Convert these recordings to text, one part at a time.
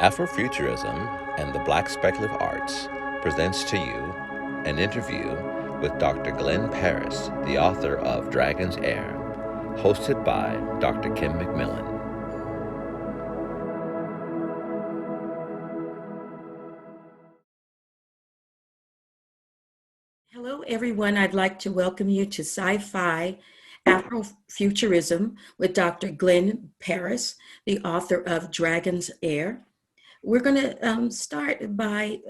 Afrofuturism and the Black Speculative Arts presents to you an interview with Dr. Glenn Parris, the author of Dragon's Heir, hosted by Dr. Kim McMillon. Hello, everyone. I'd like to welcome you to Sci-Fi Afrofuturism with Dr. Glenn Parris, the author of Dragon's Heir. We're going to start by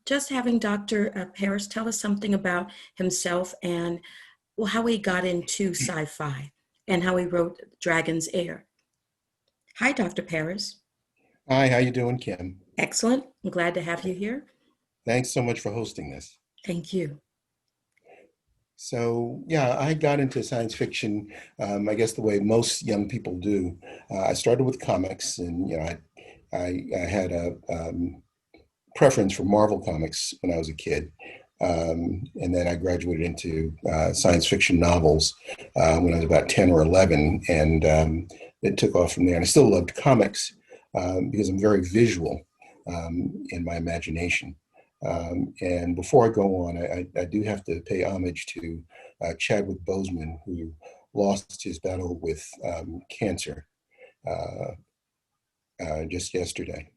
just having Dr. Parris tell us something about himself and how he got into sci-fi and how he wrote Dragon's Heir. Hi, Dr. Parris. Hi, how you doing, Kim? Excellent. I'm glad to have you here. Thanks so much for hosting this. Thank you. So, yeah, I got into science fiction, I guess the way most young people do. I started with comics, and I had a preference for Marvel comics when I was a kid, and then I graduated into science fiction novels when I was about 10 or 11, and it took off from there. And I still loved comics because I'm very visual in my imagination. And before I go on, I do have to pay homage to Chadwick Boseman, who lost his battle with cancer just yesterday.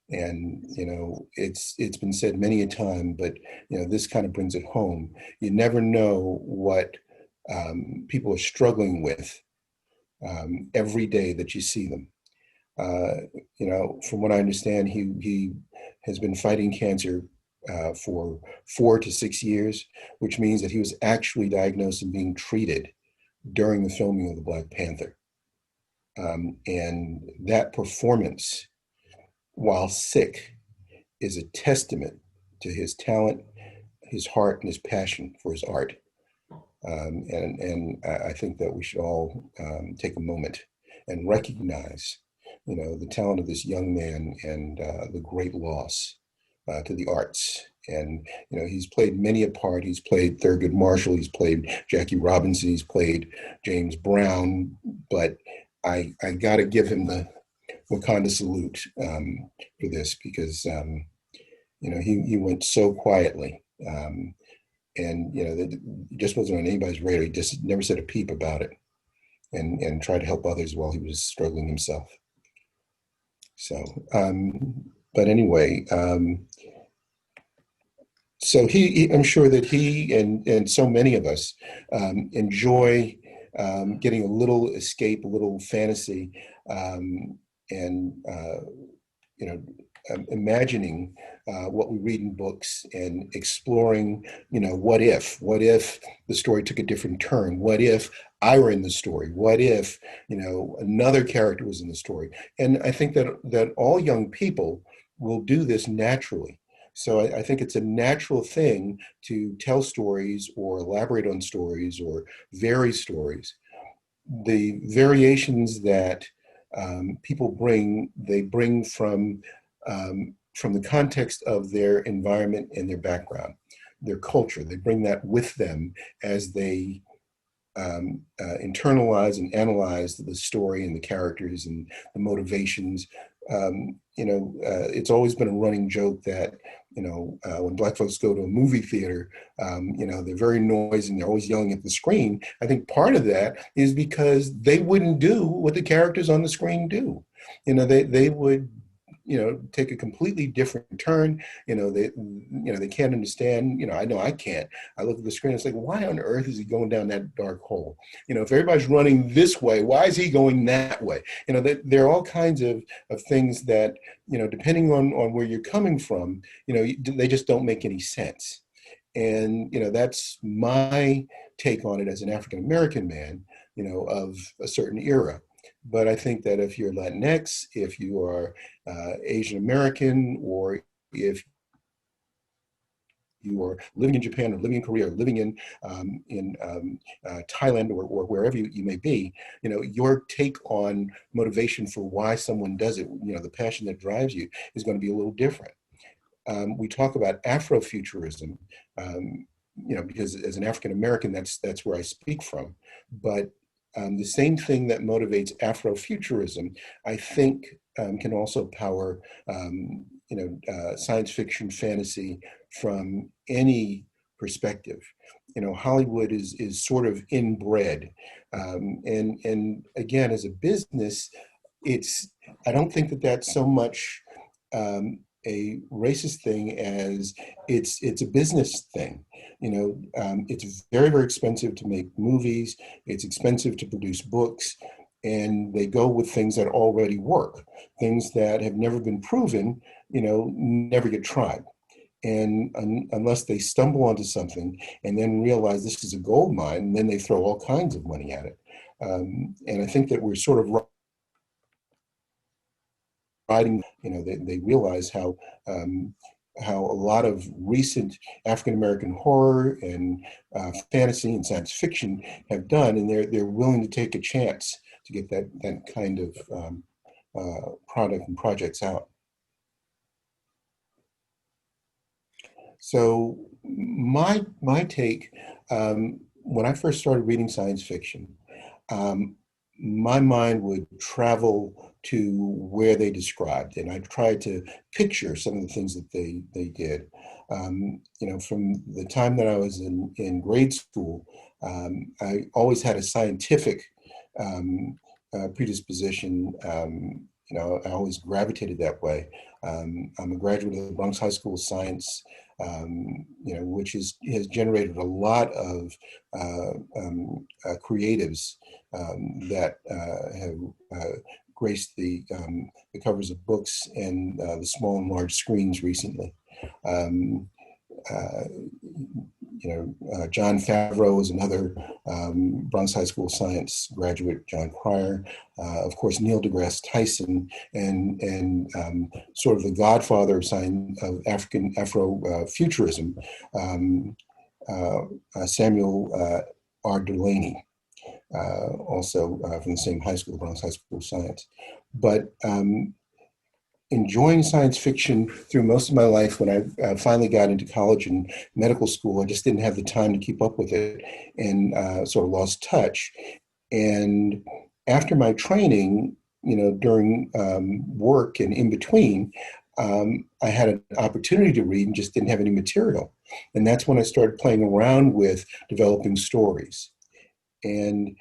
And it's been said many a time, but this kind of brings it home. You never know what people are struggling with every day that you see them. From what I understand, he has been fighting cancer for 4 to 6 years, which means that he was actually diagnosed and being treated during the filming of the Black Panther. And that performance, while sick, is a testament to his talent, his heart, and his passion for his art. And I think that we should all take a moment and recognize, the talent of this young man and the great loss to the arts. And he's played many a part. He's played Thurgood Marshall, he's played Jackie Robinson, he's played James Brown, but I got to give him the Wakanda salute for this, because he went so quietly, and it just wasn't on anybody's radar. He just never said a peep about it, and tried to help others while he was struggling himself. So, but anyway, so I'm sure that he and so many of us enjoy getting a little escape, a little fantasy, and imagining what we read in books and exploring, what if the story took a different turn? What if I were in the story? What if, another character was in the story? And I think that all young people will do this naturally. So I think it's a natural thing to tell stories or elaborate on stories or vary stories. The variations that people they bring from the context of their environment and their background, their culture. They bring that with them as they internalize and analyze the story and the characters and the motivations. It's always been a running joke that, when Black folks go to a movie theater, they're very noisy and they're always yelling at the screen. I think part of that is because they wouldn't do what the characters on the screen do. They would, take a completely different turn. They can't understand. I know I can't. I look at the screen, it's like, why on earth is he going down that dark hole? If everybody's running this way, why is he going that way? There are all kinds of things that, depending on where you're coming from, they just don't make any sense. And, that's my take on it as an African-American man, of a certain era. But I think that if you're Latinx, if you are Asian American, or if you are living in Japan or living in Korea or living in Thailand or wherever you may be, your take on motivation for why someone does it, the passion that drives you is going to be a little different. We talk about Afrofuturism, because as an African American, that's where I speak from. But the same thing that motivates Afrofuturism, I think, can also power, science fiction, fantasy from any perspective. Hollywood is sort of inbred, and again, as a business, I don't think that that's so much a racist thing as it's a business thing. It's very, very expensive to make movies. It's expensive to produce books, and they go with things that already work. Things that have never been proven, never get tried. And unless they stumble onto something and then realize this is a gold mine, and then they throw all kinds of money at it. And I think that we're sort of riding, they realize how a lot of recent African-American horror and fantasy and science fiction have done, and they're willing to take a chance to get that kind of product and projects out. So my take, when I first started reading science fiction, my mind would travel to where they described, and I tried to picture some of the things that they did. From the time that I was in grade school, I always had a scientific predisposition. I always gravitated that way. I'm a graduate of the Bronx High School of Science, which has generated a lot of creatives that have graced the covers of books and the small and large screens recently. John Favreau is another Bronx High School of Science graduate, John Cryer, of course, Neil deGrasse Tyson, and sort of the godfather of Afrofuturism, Samuel R. Delaney, also from the same high school, Bronx High School of Science. But enjoying science fiction through most of my life, when I finally got into college and medical school, I just didn't have the time to keep up with it, and sort of lost touch. And after my training, during work and in between, I had an opportunity to read and just didn't have any material. And that's when I started playing around with developing stories. And,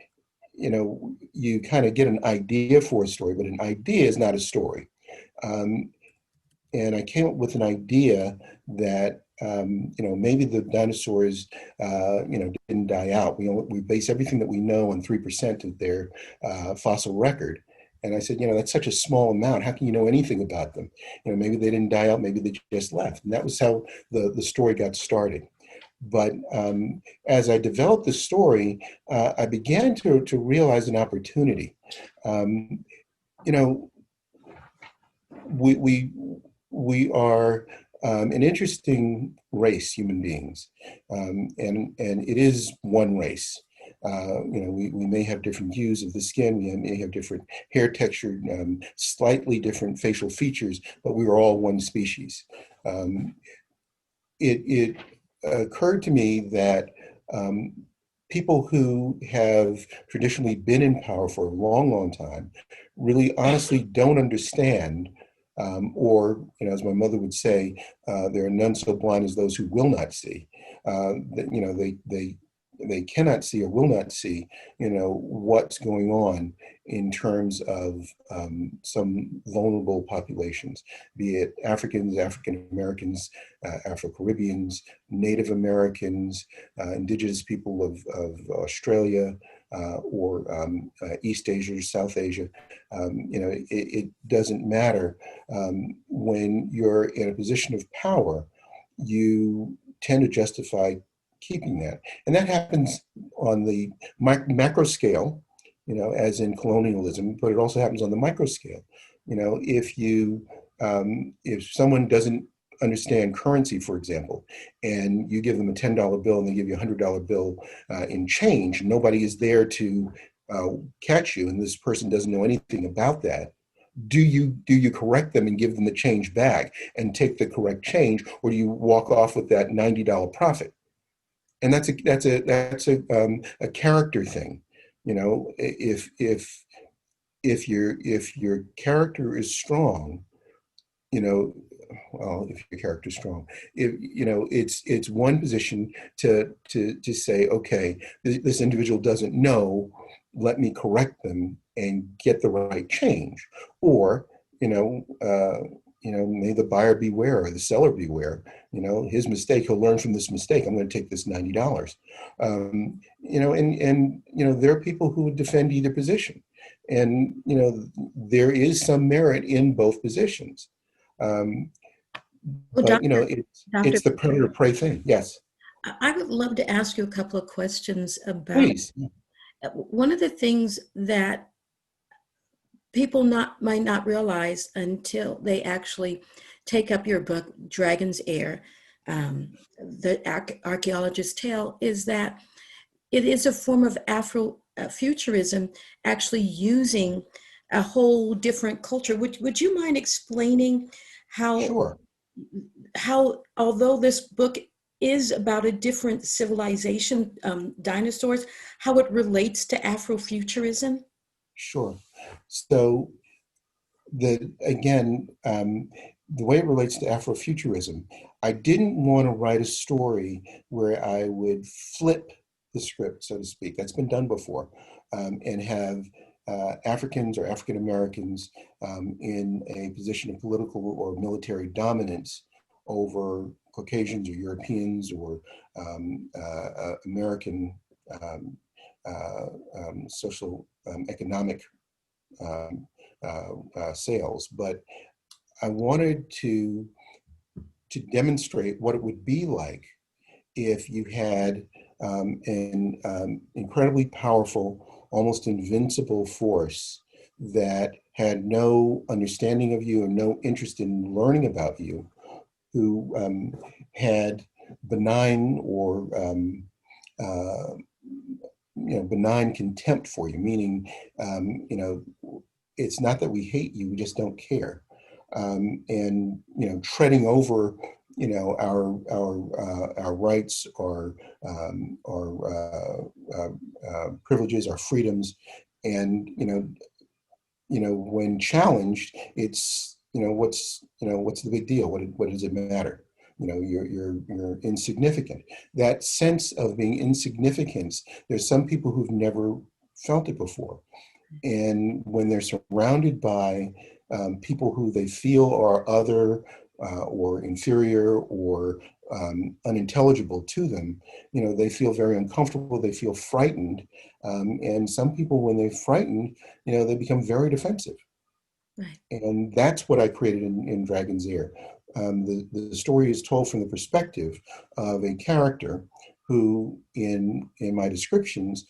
you kind of get an idea for a story, but an idea is not a story. And I came up with an idea that, maybe the dinosaurs, didn't die out. We base everything that we know on 3% of their fossil record. And I said, that's such a small amount. How can you know anything about them? Maybe they didn't die out. Maybe they just left. And that was how the story got started. But as I developed the story, I began to realize an opportunity. We are an interesting race, human beings, and it is one race. We may have different hues of the skin, we may have different hair texture, slightly different facial features, but we are all one species. It occurred to me that people who have traditionally been in power for a long, long time really honestly don't understand, or, as my mother would say, there are none so blind as those who will not see. They cannot see or will not see, what's going on in terms of some vulnerable populations, be it Africans, African Americans, Afro-Caribbeans, Native Americans, indigenous people of Australia, or East Asia, South Asia. It doesn't matter. When you're in a position of power, you tend to justify keeping that. And that happens on the macro scale, as in colonialism, but it also happens on the micro scale. If someone doesn't understand currency, for example, and you give them a $10 bill and they give you a $100 bill in change, nobody is there to catch you, and this person doesn't know anything about that. Do you correct them and give them the change back and take the correct change, or do you walk off with that $90 profit? And that's a character thing. If if your character is strong, you know, well, if your character is strong, if you know, it's one position to say, okay, this individual doesn't know, let me correct them and get the right change, or you know, may the buyer beware or the seller beware. You know, his mistake, he'll learn from this mistake. I'm going to take this $90. There are people who would defend either position, and there is some merit in both positions. Well, But Dr. it's the predator prey thing. Yes, I would love to ask you a couple of questions about please. one of the things that people might not realize until they actually take up your book, Dragon's Heir, the Archaeologist's Tale, is that it is a form of Afrofuturism, actually using a whole different culture. Would you mind explaining Sure. how although this book is about a different civilization, dinosaurs, how it relates to Afrofuturism? Sure. So the way it relates to Afrofuturism, I didn't want to write a story where I would flip the script, so to speak. That's been done before, and have Africans or African Americans in a position of political or military dominance over Caucasians or Europeans or American social economic sales. But I wanted to demonstrate what it would be like if you had an incredibly powerful, almost invincible force that had no understanding of you and no interest in learning about you, who had benign or benign contempt for you, meaning it's not that we hate you, we just don't care, and treading over our rights, our privileges, our freedoms, and when challenged, it's what's the big deal? What does it matter? You're insignificant. That sense of being insignificant, there's some people who've never felt it before, and when they're surrounded by people who they feel are other or inferior or unintelligible to them, they feel very uncomfortable, they feel frightened, and some people, when they're frightened, they become very defensive. Right. And that's what I created in Dragon's Heir. The story is told from the perspective of a character who, in my descriptions,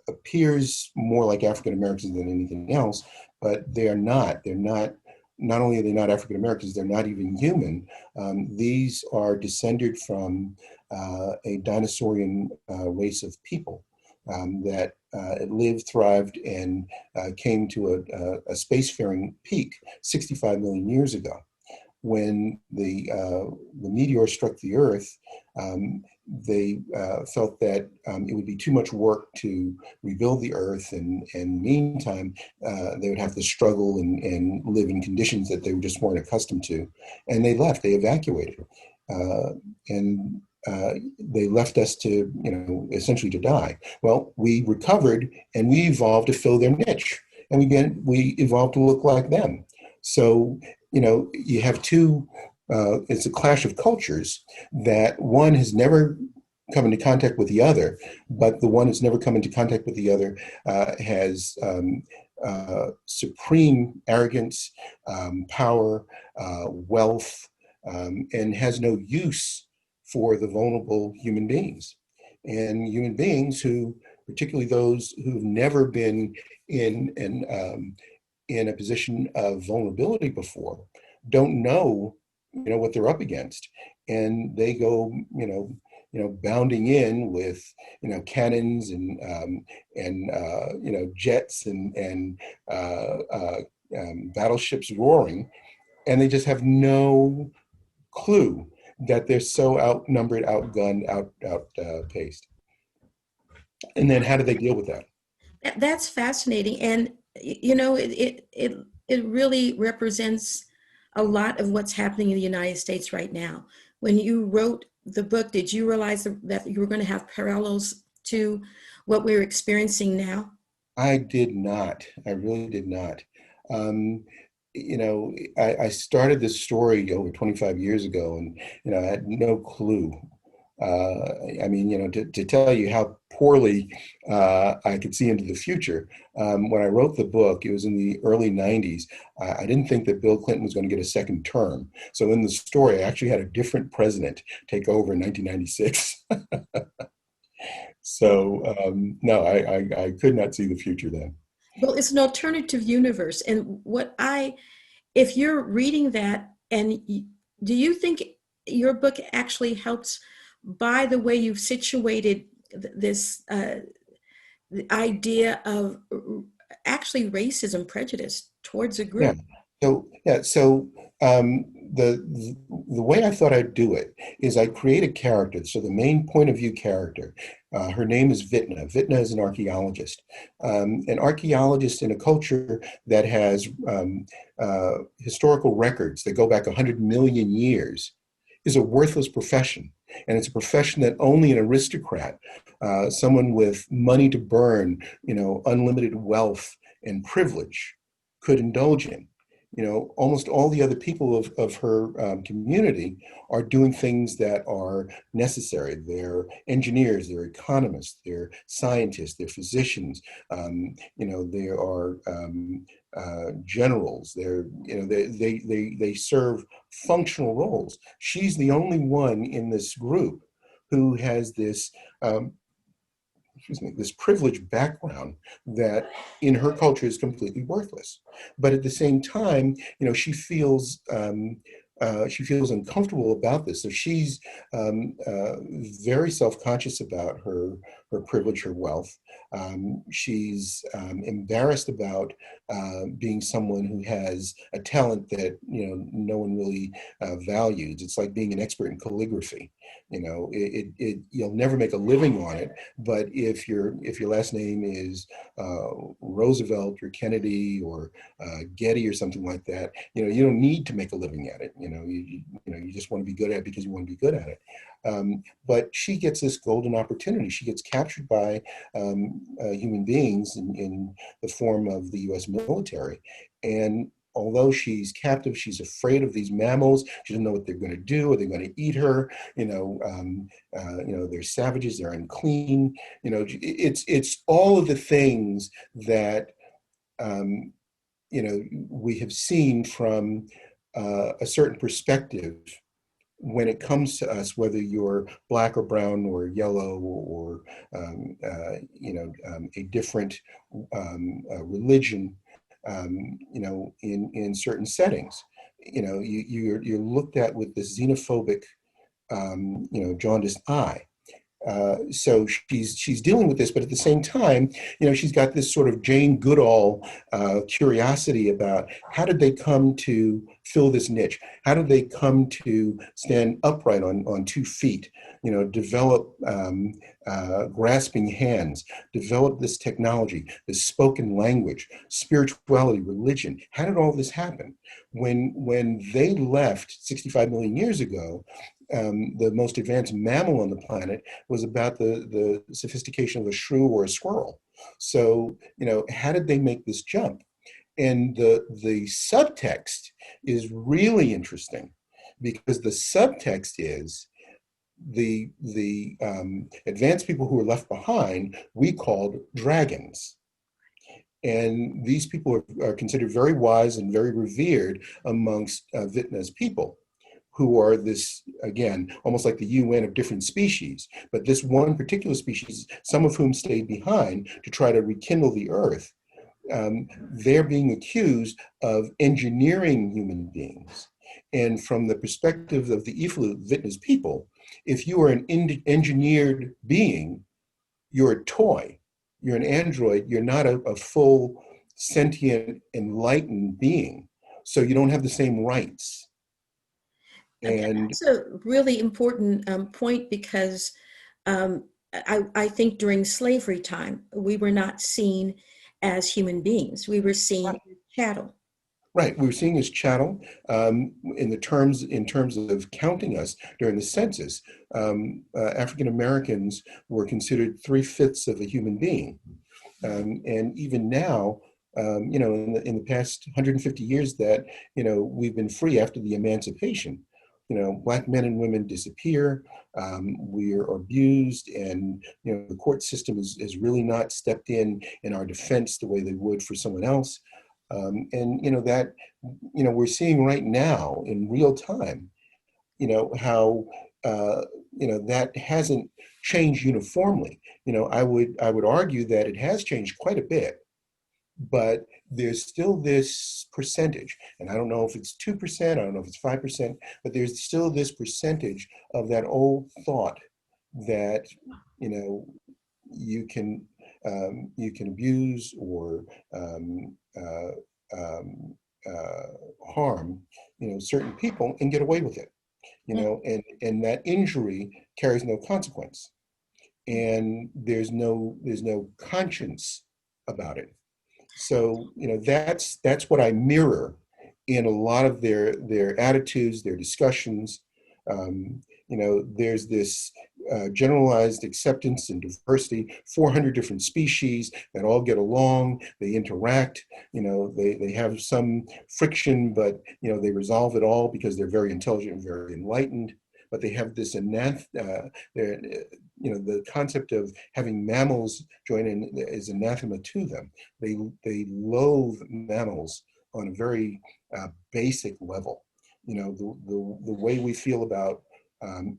appears more like African Americans than anything else, but they are not. They're not. Not only are they not African Americans, they're not even human. These are descended from a dinosaurian race of people that lived, thrived, and came to a spacefaring peak 65 million years ago. When the meteor struck the Earth, they felt that it would be too much work to rebuild the Earth, and meantime, they would have to struggle and live in conditions that they just weren't accustomed to. And they left, they evacuated. And they left us to, essentially to die. Well, we recovered and we evolved to fill their niche, and we evolved to look like them. So, you have two, it's a clash of cultures that one has never come into contact with the other, but the one that's never come into contact with the other has supreme arrogance, power, wealth, and has no use for the vulnerable human beings. And human beings who, particularly those who've never been in a position of vulnerability before, don't know, what they're up against, and they go, bounding in with, cannons and jets and battleships roaring, and they just have no clue that they're so outnumbered, outgunned, outpaced. And then how do they deal with that? That's fascinating. And you know, it really represents a lot of what's happening in the United States right now. When you wrote the book, did you realize that you were going to have parallels to what we're experiencing now? I did not. I really did not. Um, I started this story over 25 years ago, and I had no clue. I mean, to tell you how poorly I could see into the future. When I wrote the book, it was in the early 90s. I didn't think that Bill Clinton was going to get a second term. So in the story, I actually had a different president take over in 1996. So no, I could not see the future then. Well, it's an alternative universe. And if you're reading that, do you think your book actually helps by the way you've situated this the idea of actually racism, prejudice towards a Yeah. group? So the way I thought I'd do it is I create a character. So the main point of view character, her name is Vitna. Vitna is an archaeologist. An archaeologist in a culture that has historical records that go back 100 million years is a worthless profession. And it's a profession that only an aristocrat, someone with money to burn, unlimited wealth and privilege could indulge in. Almost all the other people of her community are doing things that are necessary. They're engineers, they're economists, they're scientists, they're physicians. They are generals. They serve functional roles. She's the only one in this group who has this this privileged background that in her culture is completely worthless. But at the same time, she feels uncomfortable about this. So she's very self-conscious about her privilege, her wealth. She's embarrassed about being someone who has a talent that no one really values. It's like being an expert in calligraphy. You'll never make a living on it. But if your last name is Roosevelt or Kennedy or Getty or something like that, you don't need to make a living at it. You just want to be good at it because you want to be good at it. But she gets this golden opportunity. She gets captured by human beings in the form of the U.S. military. And although she's captive, she's afraid of these mammals. She doesn't know what they're going to do. Are they going to eat her? They're savages. They're unclean. It's all of the things that we have seen from a certain perspective when it comes to us, whether you're black or brown or yellow or a different religion, in certain settings, you're looked at with this xenophobic, jaundiced eye. So she's dealing with this, but at the same time, she's got this sort of Jane Goodall curiosity about how did they come to fill this niche? How did they come to stand upright on 2 feet? Develop grasping hands, develop this technology, this spoken language, spirituality, religion. How did all this happen? When they left 65 million years ago, the most advanced mammal on the planet was about the sophistication of a shrew or a squirrel. So, how did they make this jump? And the subtext is really interesting because the subtext is the advanced people who were left behind, we called dragons. And these people are considered very wise and very revered amongst Vitna's people, who are this, again, almost like the UN of different species. But this one particular species, some of whom stayed behind to try to rekindle the earth, they're being accused of engineering human beings. And from the perspective of the Ifalu, Vitna's people, if you are an engineered being, you're a toy, you're an android, you're not a full, sentient, enlightened being. So you don't have the same rights. And That's a really important point because I think during slavery time, we were not seen as human beings. We were seen as chattel. Right, we were seeing as chattel in terms of counting us during the census. African Americans were considered 3/5 of a human being, and even now, in the past 150 years that we've been free after the emancipation, Black men and women disappear. We are abused, and the court system has really not stepped in our defense the way they would for someone else. And that we're seeing right now in real time, how that hasn't changed uniformly. I would argue that it has changed quite a bit, but there's still this percentage, and I don't know if it's 2%, I don't know if it's 5%, but there's still this percentage of that old thought that you can abuse or harm certain people and get away with it, and that injury carries no consequence, and there's no conscience about it. So that's what I mirror in a lot of their attitudes, their discussions. There's this generalized acceptance and diversity, 400 different species that all get along, they interact, they have some friction, but they resolve it all because they're very intelligent and very enlightened. But they have this the concept of having mammals join in is anathema to them. They loathe mammals on a very basic level. The way we feel about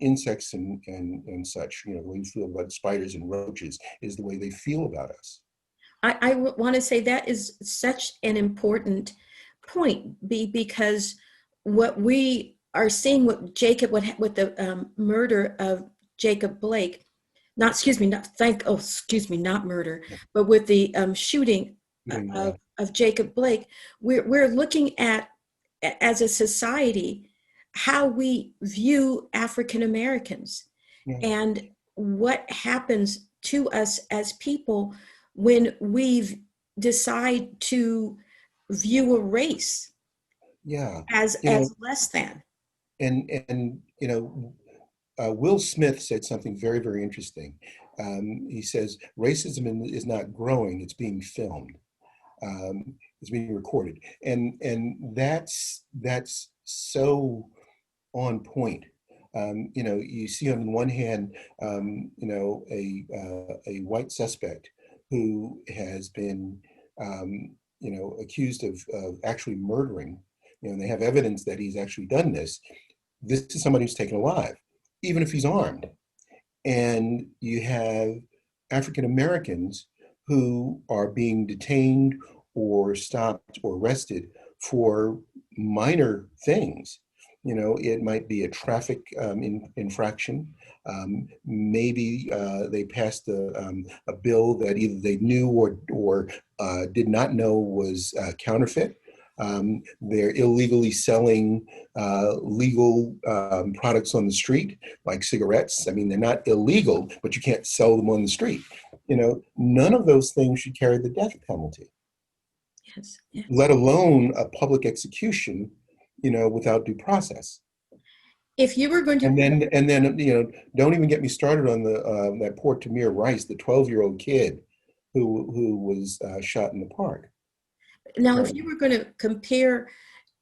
insects and such, the way we feel about spiders and roaches is the way they feel about us. I want to say that is such an important point, because what we are seeing with Jacob, with the murder of Jacob Blake, not murder, but with the shooting of Jacob Blake, we're looking at, as a society, how we view African Americans, and what happens to us as people when we decide to view a race as less than. And Will Smith said something very, very interesting. He says, racism is not growing, it's being filmed. It's being recorded. And that's so on point. You see on one hand, a white suspect who has been, accused of actually murdering, and they have evidence that he's actually done this. This is somebody who's taken alive, even if he's armed. And you have African Americans who are being detained or stopped or arrested for minor things. It might be a traffic infraction. Maybe they passed a bill that either they knew or did not know was counterfeit. They're illegally selling legal products on the street, like cigarettes. I mean, they're not illegal, but you can't sell them on the street. None of those things should carry the death penalty. Yes. Let alone a public execution, without due process. If you were going to, and then don't even get me started on that poor Tamir Rice, the 12-year-old kid who was shot in the park. Now, if you were going to compare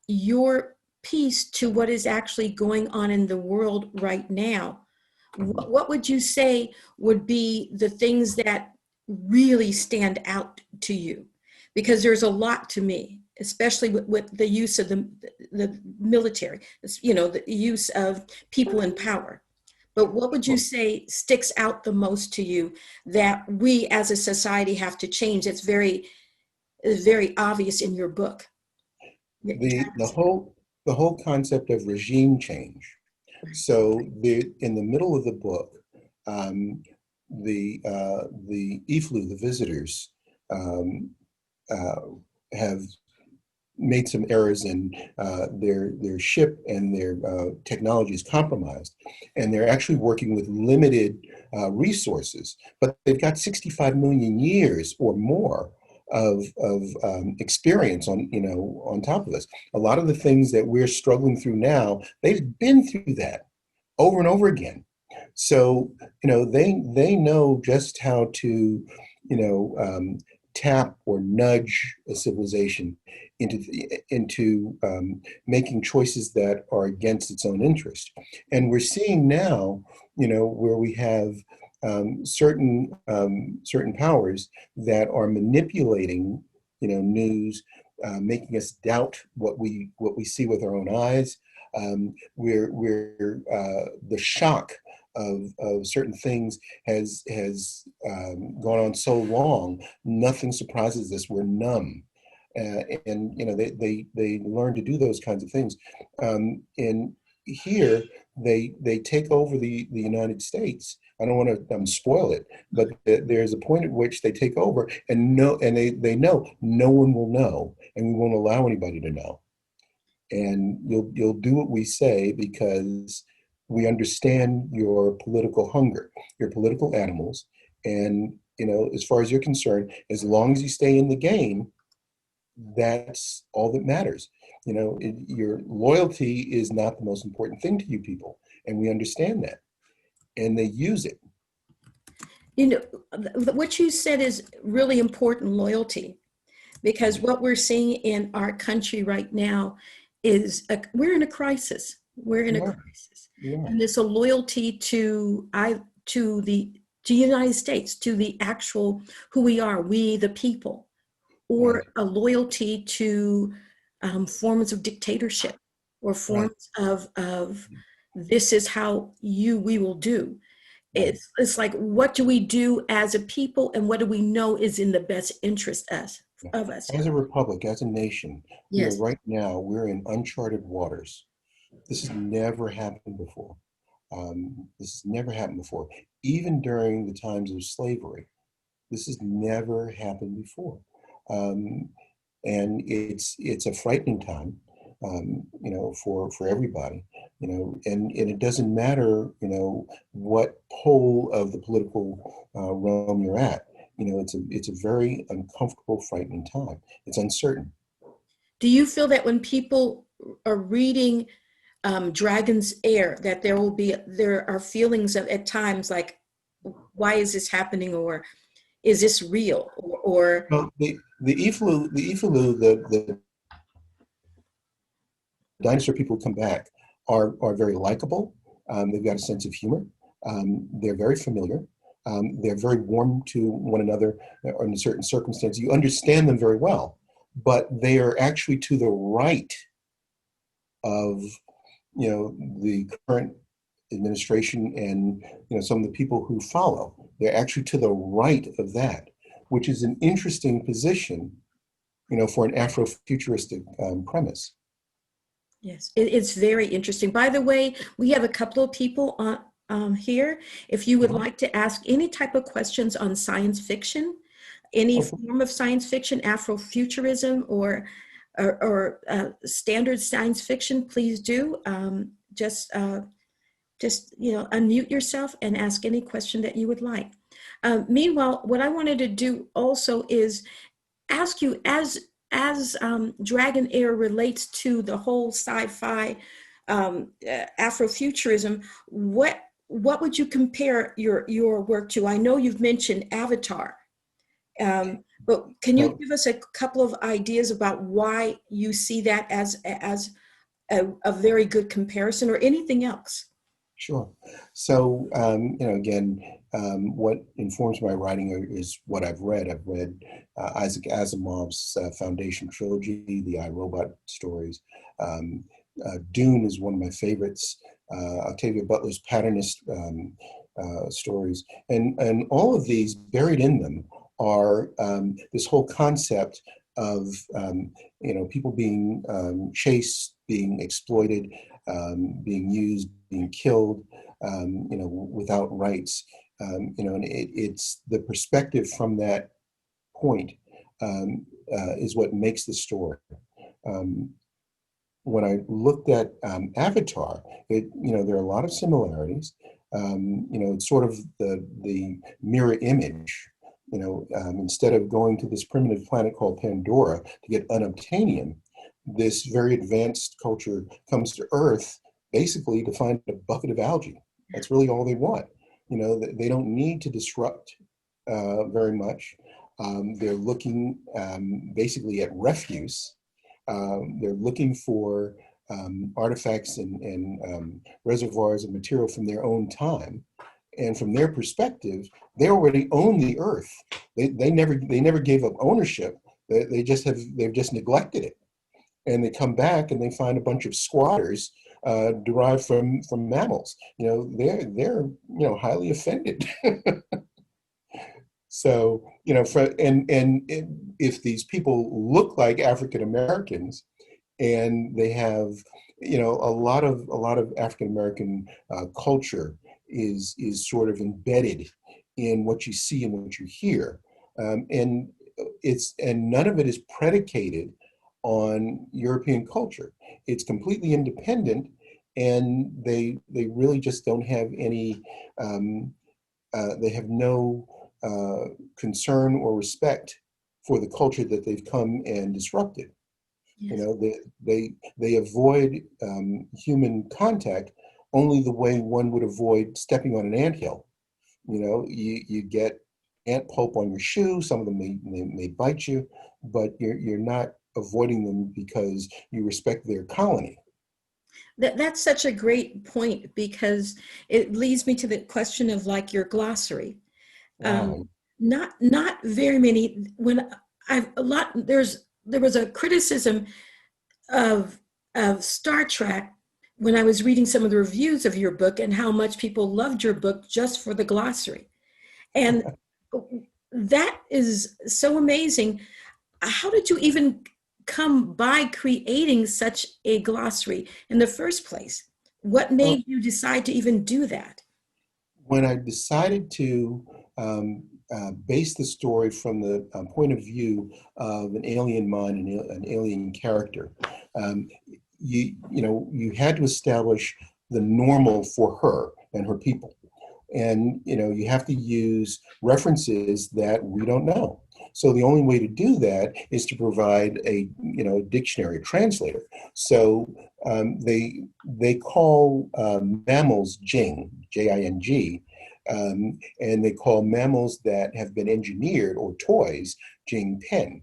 your piece to what is actually going on in the world right now, what would you say would be the things that really stand out to you? Because there's a lot to me, especially with the use of the military, the use of people in power. But what would you say sticks out the most to you that we as a society have to change? It's very obvious in your book. The whole concept of regime change. So in the middle of the book, the Iflu, the visitors, have made some errors in their ship, and their technology is compromised, and they're actually working with limited resources, but they've got 65 million years or more of experience on top of us. A lot of the things that we're struggling through now, they've been through that over and over again. So, they know just how to, tap or nudge a civilization into making choices that are against its own interest. And we're seeing now, where we have certain powers that are manipulating, news, making us doubt what we see with our own eyes. We're the shock of certain things has gone on so long. Nothing surprises us. We're numb. And they learn to do those kinds of things. And here they take over the United States. I don't want to spoil it, but there's a point at which they take over, and they know no one will know, and we won't allow anybody to know. And you'll do what we say because we understand your political hunger, your political animals, and as far as you're concerned, as long as you stay in the game, that's all that matters. Your loyalty is not the most important thing to you people, and we understand that, and they use it. What you said is really important, loyalty, because what we're seeing in our country right now is we're in a crisis. We're in a crisis, and it's a loyalty to the United States, to the actual who we are, we the people, or a loyalty to forms of dictatorship or forms of this is how we will do. It's like, what do we do as a people, and what do we know is in the best interest of us? As a republic, as a nation, yes. Right now we're in uncharted waters. This has never happened before. This has never happened before. Even during the times of slavery, this has never happened before. And it's a frightening time, for everybody, and it doesn't matter, what pole of the political realm you're at. It's a very uncomfortable, frightening time. It's uncertain. Do you feel that when people are reading Dragon's Heir, that there are feelings at times like, why is this happening, or is this real, or well, the Ifalu, the dinosaur people who come back are very likable. They've got a sense of humor. They're very familiar. They're very warm to one another in certain circumstances. You understand them very well, but they are actually to the right of the current administration and some of the people who follow. They're actually to the right of that, which is an interesting position, for an Afrofuturistic premise. Yes, it's very interesting. By the way, we have a couple of people here. If you would like to ask any type of questions on science fiction, any form of science fiction, Afrofuturism, or standard science fiction, please do. Just unmute yourself and ask any question that you would like. Meanwhile, what I wanted to do also is ask you, as Dragon Heir relates to the whole sci-fi Afrofuturism, what would you compare your work to? I know you've mentioned Avatar, but can you give us a couple of ideas about why you see that as a very good comparison, or anything else? Sure. So, again, what informs my writing is what I've read. I've read Isaac Asimov's Foundation trilogy, the I, Robot stories. Dune is one of my favorites. Octavia Butler's Patternist stories. And all of these, buried in them, are this whole concept of people being chased, being exploited, being used, being killed, without rights, and it's the perspective from that point is what makes the story. When I looked at Avatar, there are a lot of similarities. It's sort of the mirror image Instead of going to this primitive planet called Pandora to get unobtainium, this very advanced culture comes to Earth basically to find a bucket of algae. That's really all they want. They don't need to disrupt very much. They're looking basically at refuse. They're looking for artifacts and reservoirs of material from their own time. And from their perspective, they already own the earth. They never gave up ownership. They've just neglected it. And they come back and they find a bunch of squatters derived from mammals. They're highly offended. So if these people look like African Americans, and they have a lot of African American culture is sort of embedded in what you see and what you hear, and none of it is predicated on European culture. It's completely independent, and they really just don't have any. They have no concern or respect for the culture that they've come and disrupted. Yes. They avoid human contact only the way one would avoid stepping on an anthill. You get ant pulp on your shoe. Some of them may bite you, but you're not avoiding them because you respect their colony. That's such a great point, because it leads me to the question of like your glossary. Wow. Not very many. There was a criticism of Star Trek when I was reading some of the reviews of your book, and how much people loved your book just for the glossary. And that is so amazing. How did you even come by creating such a glossary in the first place? What made you decide to even do that? When I decided to base the story from the point of view of an alien mind and an alien character, you had to establish the normal for her and her people. And you have to use references that we don't know. So the only way to do that is to provide a dictionary, a translator. So they call mammals Jing, Jing, and they call mammals that have been engineered, or toys, Jing Pen.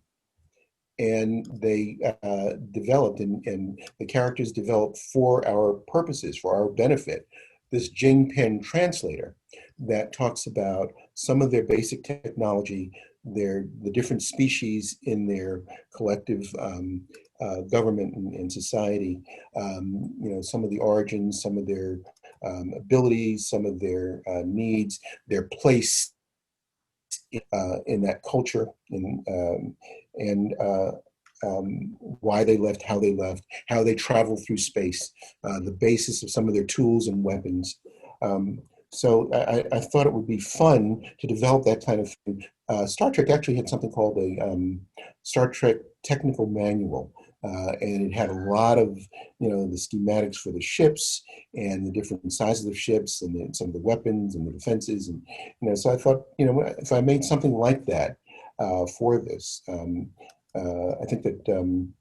And they developed, and the characters developed for our purposes, for our benefit, this Jing Pen translator that talks about some of their basic technology, the different species in their collective government and society, some of the origins, some of their abilities, some of their needs, their place in that culture, and why they left, how they travel through space, the basis of some of their tools and weapons. So I thought it would be fun to develop that kind of thing. Star Trek actually had something called a Star Trek technical manual. And it had a lot of, the schematics for the ships and the different sizes of ships and then some of the weapons and the defenses. And, so I thought, if I made something like that for this, I think that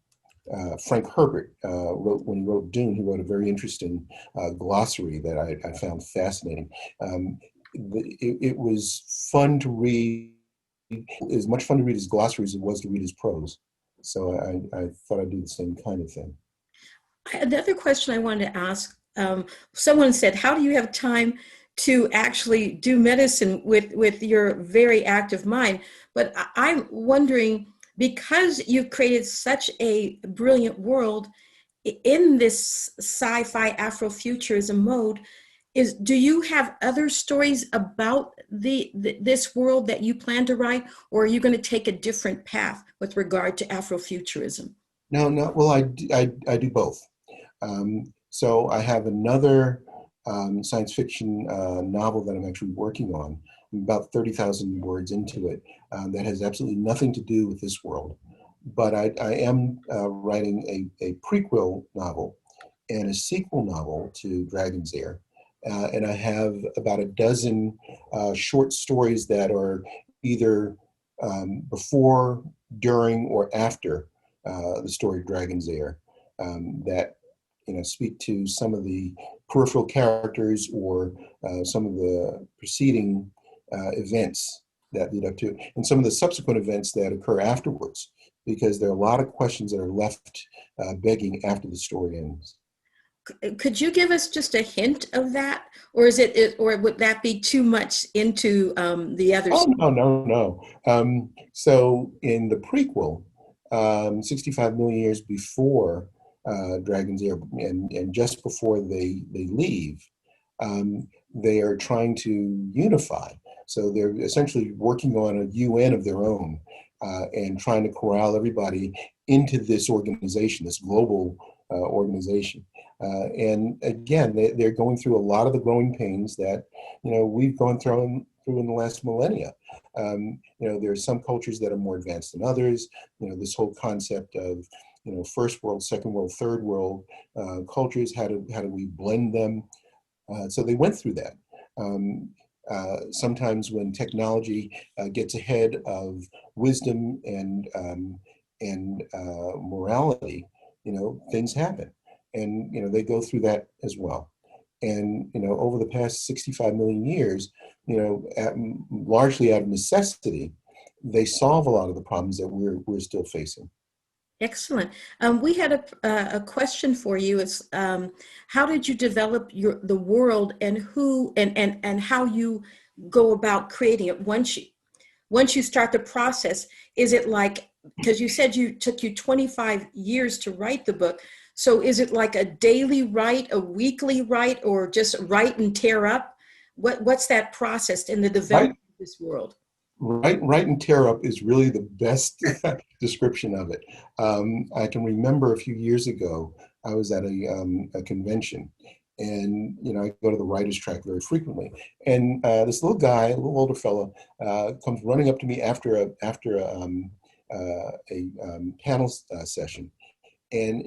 Frank Herbert when he wrote Dune, he wrote a very interesting glossary that I found fascinating. It was fun to read, as much fun to read his glossary as it was to read his prose. So I thought I'd do the same kind of thing. Another question I wanted to ask, someone said, how do you have time to actually do medicine with your very active mind? But I'm wondering, because you've created such a brilliant world in this sci-fi Afrofuturism mode, do you have other stories about this world that you plan to write, or are you going to take a different path with regard to Afrofuturism? No. Well, I do both. So I have another science fiction novel that I'm actually working on. I'm about 30,000 words into it that has absolutely nothing to do with this world. But I am writing a prequel novel and a sequel novel to Dragon's Heir. And I have about a dozen short stories that are either before, during, or after the story of Dragon's Heir, that speak to some of the peripheral characters or some of the preceding events that lead up to it, and some of the subsequent events that occur afterwards, because there are a lot of questions that are left begging after the story ends. Could you give us just a hint of that, or or would that be too much into the other? Oh, no. So in the prequel, 65 million years before Dragon's Heir, and just before they leave, they are trying to unify. So they're essentially working on a UN of their own, and trying to corral everybody into this organization, this global organization. And again, they're going through a lot of the growing pains that we've gone through in the last millennia. There are some cultures that are more advanced than others. This whole concept of first world, second world, third world cultures. How do we blend them? So they went through that. Sometimes when technology gets ahead of wisdom and morality, things happen. And they go through that as well. And over the past 65 million years, largely out of necessity, they solve a lot of the problems that we're still facing. Excellent. We had a question for you. It's how did you develop the world, and who and how you go about creating it once you start the process? Is it like, because you said took you 25 years to write the book, so is it like a daily write, a weekly write, or just write and tear up? What's that process in the development of this world? Write and tear up is really the best description of it. I can remember a few years ago, I was at a convention, and I go to the writer's track very frequently. And this little guy, a little older fellow, comes running up to me after a panel session. And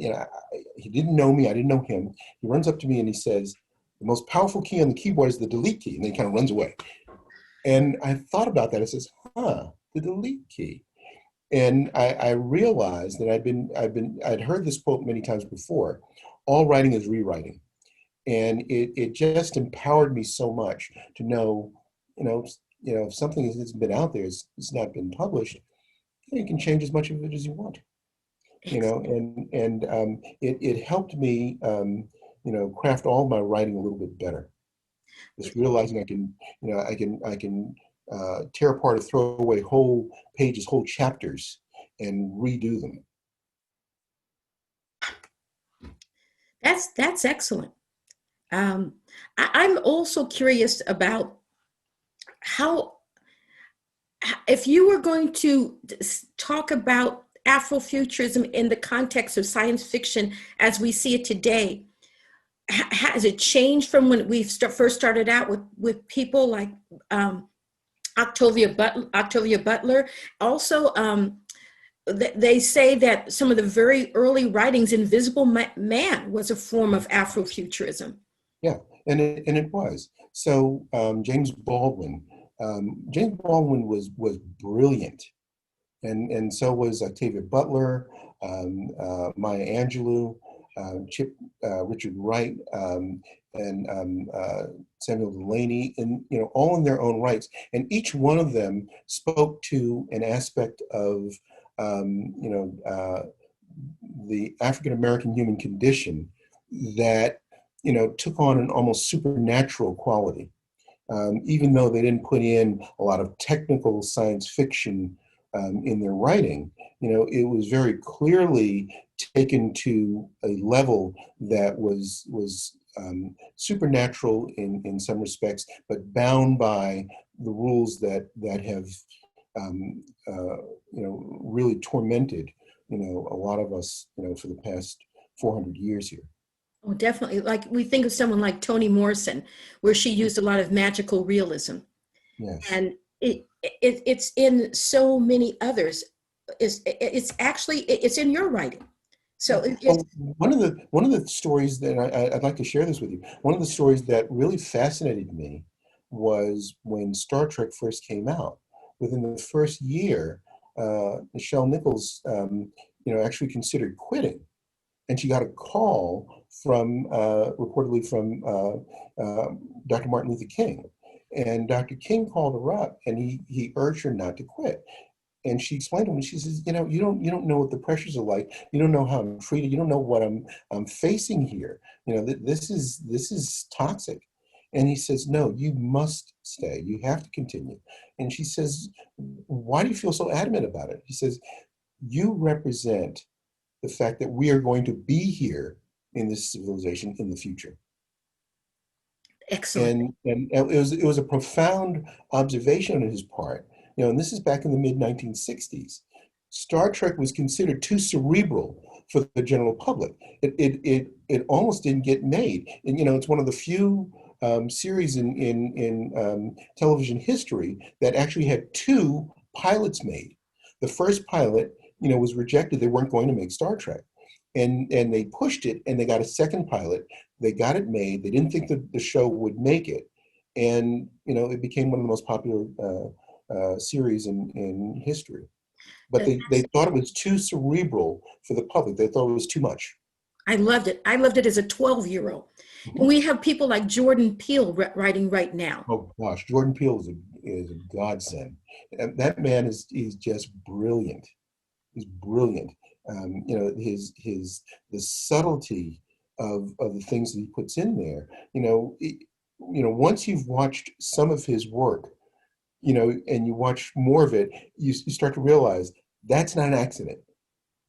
he didn't know me, I didn't know him. He runs up to me and he says, "The most powerful key on the keyboard is the delete key," and then he kind of runs away. And I thought about that. I says, the delete key. And I realized that I'd heard this quote many times before: all writing is rewriting. And it just empowered me so much to know, if something has been out there, it's not been published, you can change as much of it as you want. It helped me, craft all my writing a little bit better. Just realizing I can tear apart or throw away whole pages, whole chapters, and redo them. That's excellent. I'm also curious about if you were going to talk about Afrofuturism in the context of science fiction as we see it today, has it changed from when we first started out with people like Octavia Butler? Also, they say that some of the very early writings, Invisible Man, was a form of Afrofuturism. Yeah, and it was. So James Baldwin was brilliant, and so was Octavia Butler, Maya Angelou, Richard Wright, and Samuel Delany, and all in their own rights. And each one of them spoke to an aspect of the African American human condition that took on an almost supernatural quality. Even though they didn't put in a lot of technical science fiction in their writing, it was very clearly taken to a level that was supernatural in some respects, but bound by the rules that have really tormented a lot of us for the past 400 years here. Oh, definitely. Like we think of someone like Toni Morrison, where she used a lot of magical realism. Yes. And it's in so many others. It's actually in your writing. So one of the stories that I'd like to share this with you. One of the stories that really fascinated me was when Star Trek first came out. within the first year, Nichelle Nichols, actually considered quitting. And she got a call from, reportedly from Dr. Martin Luther King. And Dr. King called her up and he urged her not to quit. And she explained to him, she says, you don't know what the pressures are like. You don't know how I'm treated. You don't know what I'm facing here. This is toxic. And he says, no, you must stay. You have to continue. And she says, why do you feel so adamant about it? He says, you represent the fact that we are going to be here in this civilization in the future. Excellent. And it was a profound observation on his part. And this is back in the mid-1960s. Star Trek was considered too cerebral for the general public. It almost didn't get made. And it's one of the few series in television history that actually had 2 pilots made. The first pilot, was rejected. They weren't going to make Star Trek. And they pushed it and they got a second pilot. They got it made. They didn't think that the show would make it. And, it became one of the most popular series in history. But they thought it was too cerebral for the public. They thought it was too much. I loved it. I loved it as a 12-year-old. Mm-hmm. And we have people like Jordan Peele writing right now. Oh gosh, Jordan Peele is a godsend. And that man is just brilliant. He's brilliant. The subtlety of the things that he puts in there. Once you've watched some of his work, and you watch more of it, you start to realize that's not an accident.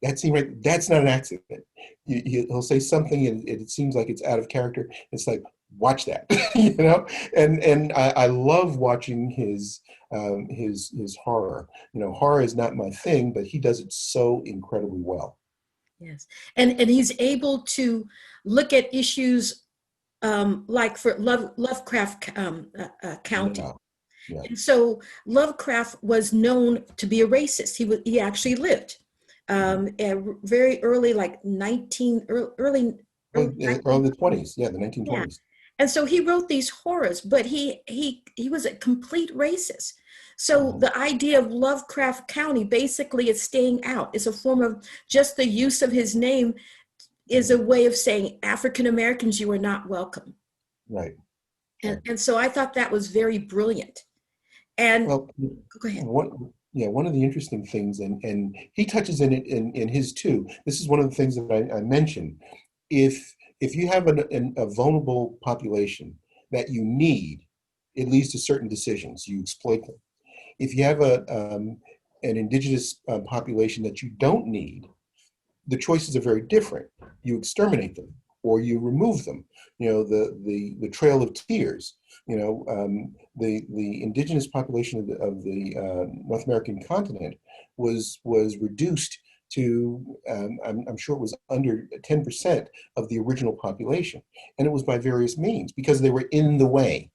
That's not an accident. He'll say something and it seems like it's out of character. It's like, watch that, And I love watching his horror. Horror is not my thing, but he does it so incredibly well. Yes, and he's able to look at issues like for Lovecraft County. Yeah. And so Lovecraft was known to be a racist. He actually lived very early, like early the 20s. Yeah, the 1920s. Yeah. And so he wrote these horrors, but he was a complete racist. So the idea of Lovecraft County basically is staying out. It's a form of just the use of his name is a way of saying African Americans, you are not welcome. Right. And so I thought that was very brilliant. And well, go ahead. One of the interesting things, and he touches in it in his too. This is one of the things that I mentioned. If you have a vulnerable population that you need, it leads to certain decisions. You exploit them. If you have an indigenous population that you don't need, the choices are very different. You exterminate them or you remove them. The Trail of Tears. The indigenous population of the North American continent was reduced to, I'm sure it was under 10% of the original population. And it was by various means because they were in the way.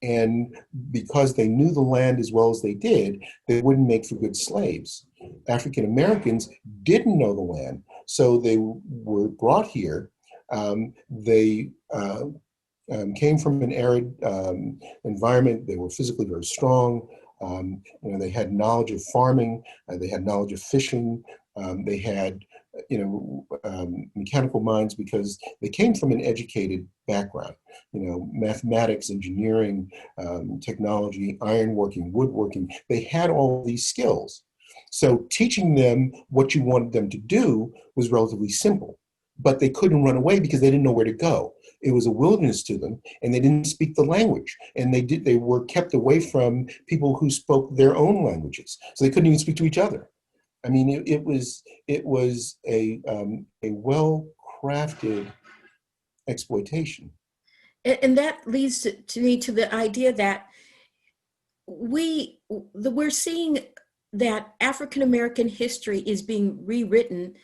And because they knew the land as well as they did, they wouldn't make for good slaves. African Americans didn't know the land, so they were brought here. They came from an arid environment. They were physically very strong. They had knowledge of farming. They had knowledge of fishing. They had, mechanical minds because they came from an educated background. Mathematics, engineering, technology, ironworking, woodworking. They had all these skills. So teaching them what you wanted them to do was relatively simple. But they couldn't run away because they didn't know where to go. It was a wilderness to them, and they didn't speak the language. And they were kept away from people who spoke their own languages, so they couldn't even speak to each other. I mean, it was a well-crafted exploitation. And that leads to me to the idea that we're seeing that African American history is being rewritten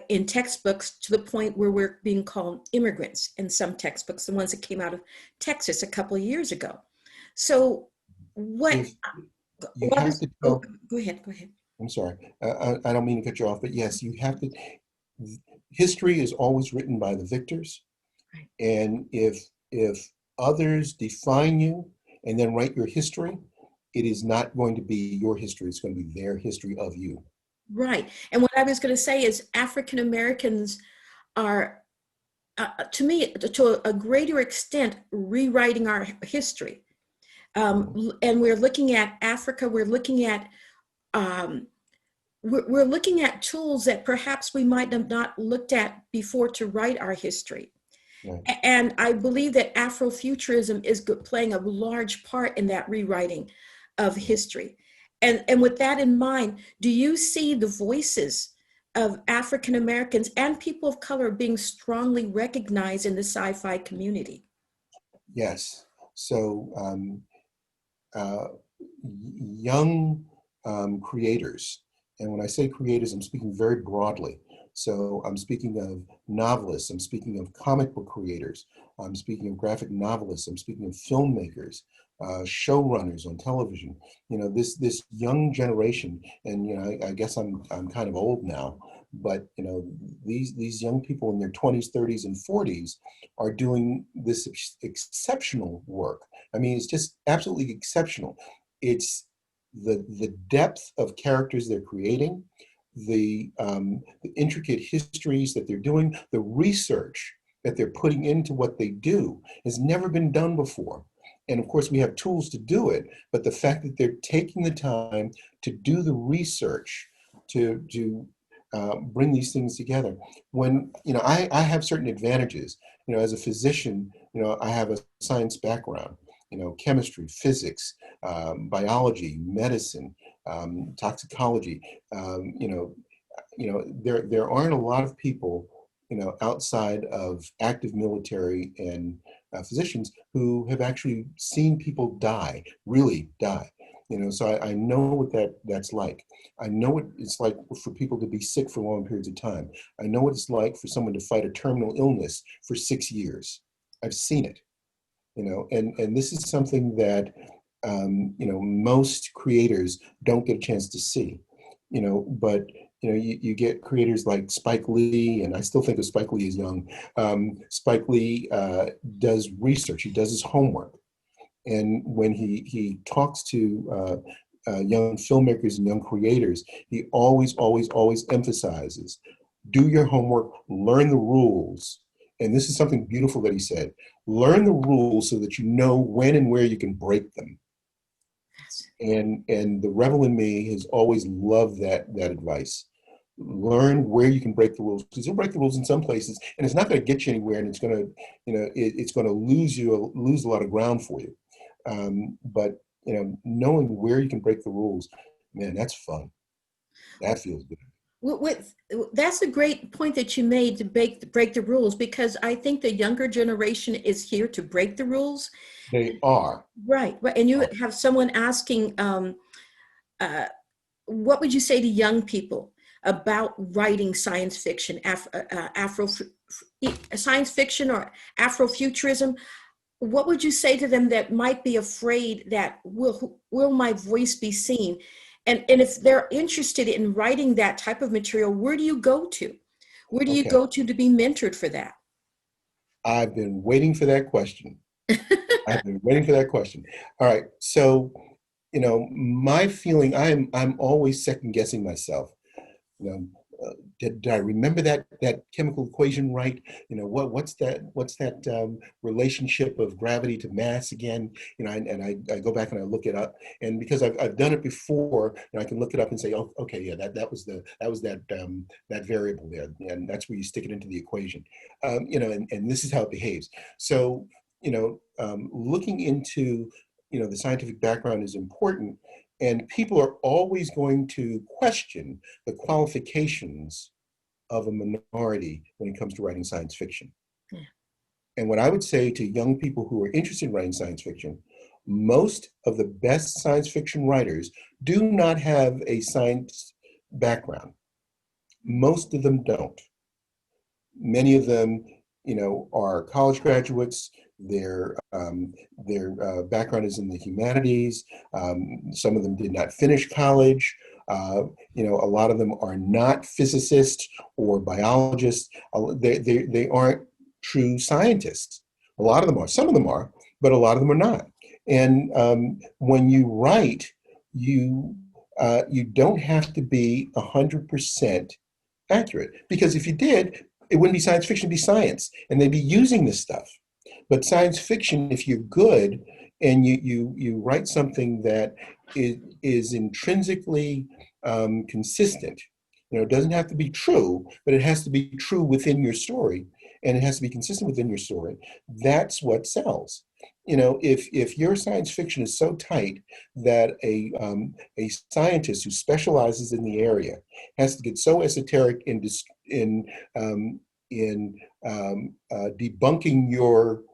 in textbooks to the point where we're being called immigrants in some textbooks, the ones that came out of Texas a couple of years ago. So go ahead. I'm sorry. I don't mean to cut you off, but yes, you have to. History is always written by the victors. Right. And if others define you and then write your history, it is not going to be your history. It's going to be their history of you. Right. And what I was going to say is African Americans are, to me, to a greater extent, rewriting our history. And we're looking at Africa. Um, we're looking at tools that perhaps we might have not looked at before to write our history. Right. And I believe that Afrofuturism is playing a large part in that rewriting of history. And with that in mind, do you see the voices of African Americans and people of color being strongly recognized in the sci-fi community? Yes. So young creators, and when I say creators, I'm speaking very broadly. So I'm speaking of novelists, I'm speaking of comic book creators, I'm speaking of graphic novelists, I'm speaking of filmmakers, showrunners on television. You know, this young generation, and you know, I guess I'm kind of old now, but you know, these young people in their 20s, 30s, and 40s are doing this exceptional work. I mean, it's just absolutely exceptional. It's the depth of characters they're creating, the intricate histories that they're doing, the research that they're putting into what they do has never been done before. And of course, we have tools to do it, but the fact that they're taking the time to do the research to bring these things together. When, you know, I have certain advantages. You know, as a physician, you know, I have a science background, you know, chemistry, physics, biology, medicine, toxicology. There aren't a lot of people, you know, outside of active military and physicians who have actually seen people die, really die. You know, so I know what that's like. I know what it's like for people to be sick for long periods of time. I know what it's like for someone to fight a terminal illness for 6 years. I've seen it, you know, and this is something that, you know, most creators don't get a chance to see, you know, but, you know, you get creators like Spike Lee, and I still think of Spike Lee as young. Spike Lee does research, he does his homework. And when he talks to young filmmakers and young creators, he always emphasizes, do your homework, learn the rules. And this is something beautiful that he said, learn the rules so that you know when and where you can break them. And the rebel in me has always loved that advice. Learn where you can break the rules, because you'll break the rules in some places and it's not going to get you anywhere, and it's going to, you know, it's going to lose a lot of ground for you. But, you know, knowing where you can break the rules, man, that's fun. That feels good. That's a great point that you made, to break the rules, because I think the younger generation is here to break the rules. They are. Right. And you have someone asking, what would you say to young people about writing science fiction, science fiction or Afrofuturism? What would you say to them that might be afraid that will my voice be seen? And if they're interested in writing that type of material, where do you go to? Where do you go to be mentored for that? I've been waiting for that question. I've been waiting for that question. All right. So, you know, my feeling, I'm always second guessing myself. You know, did I remember that chemical equation right? You know, what's that relationship of gravity to mass again? You know, and I go back and I look it up, and because I've done it before, and I can look it up and say, oh, okay, yeah, that was that variable there, and that's where you stick it into the equation. You know, and this is how it behaves. So, you know, looking into, you know, the scientific background is important. And people are always going to question the qualifications of a minority when it comes to writing science fiction. Yeah. And what I would say to young people who are interested in writing science fiction, most of the best science fiction writers do not have a science background. Most of them don't. Many of them, you know, are college graduates. Their background is in the humanities. Some of them did not finish college. You know, a lot of them are not physicists or biologists. They aren't true scientists. A lot of them are. Some of them are, but a lot of them are not. And when you write, you don't have to be 100% accurate, because if you did, it wouldn't be science fiction, it'd be science, and they'd be using this stuff. But science fiction, if you're good and you write something that is intrinsically consistent, it doesn't have to be true, but it has to be true within your story, and it has to be consistent within your story. That's what sells. If your science fiction is so tight that a scientist who specializes in the area has to get so esoteric in debunking your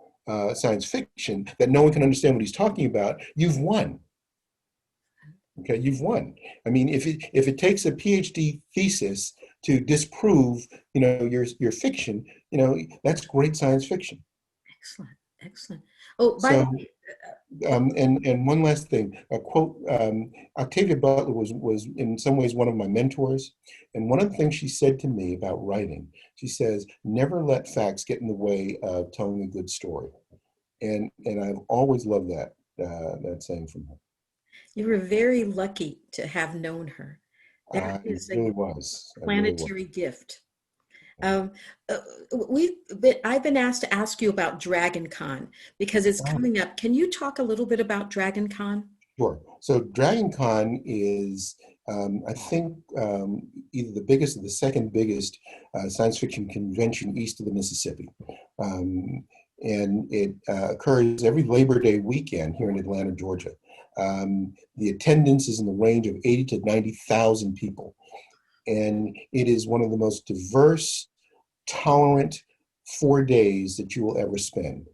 science fiction that no one can understand what he's talking about, you've won. Okay, you've won. I mean, if it takes a PhD thesis to disprove, your fiction, that's great science fiction. Excellent, excellent. Oh, by So, the way, and one last thing, a quote. Octavia Butler was in some ways one of my mentors, and one of the things she said to me about writing, she says, "Never let facts get in the way of telling a good story," and I've always loved that saying from her. you were very lucky to have known her. That It is a really was. planetary gift. Um, uh, I've been asked to ask you about Dragon Con because it's coming up. Can you talk a little bit about Dragon Con? Sure. So Dragon Con is, I think, either the biggest or the second biggest science fiction convention east of the Mississippi. And it occurs every Labor Day weekend here in Atlanta, Georgia. The attendance is in the range of 80 to 90,000 people. And it is one of the most diverse, tolerant 4 days that you will ever spend.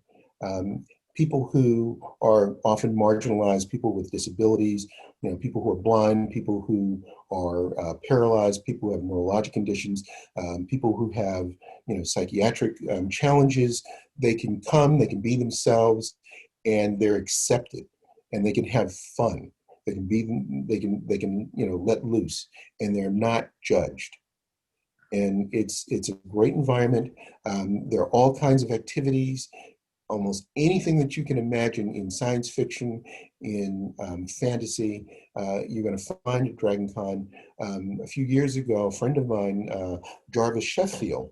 People who are often marginalized, people with disabilities, people who are blind, people who are paralyzed, people who have neurologic conditions, people who have, psychiatric challenges. They can come, they can be themselves, and they're accepted, and they can have fun. They can let loose, and they're not judged. And it's a great environment. There are all kinds of activities, almost anything that you can imagine in science fiction, in fantasy, you're going to find at Dragon Con. A few years ago, a friend of mine, Jarvis Sheffield,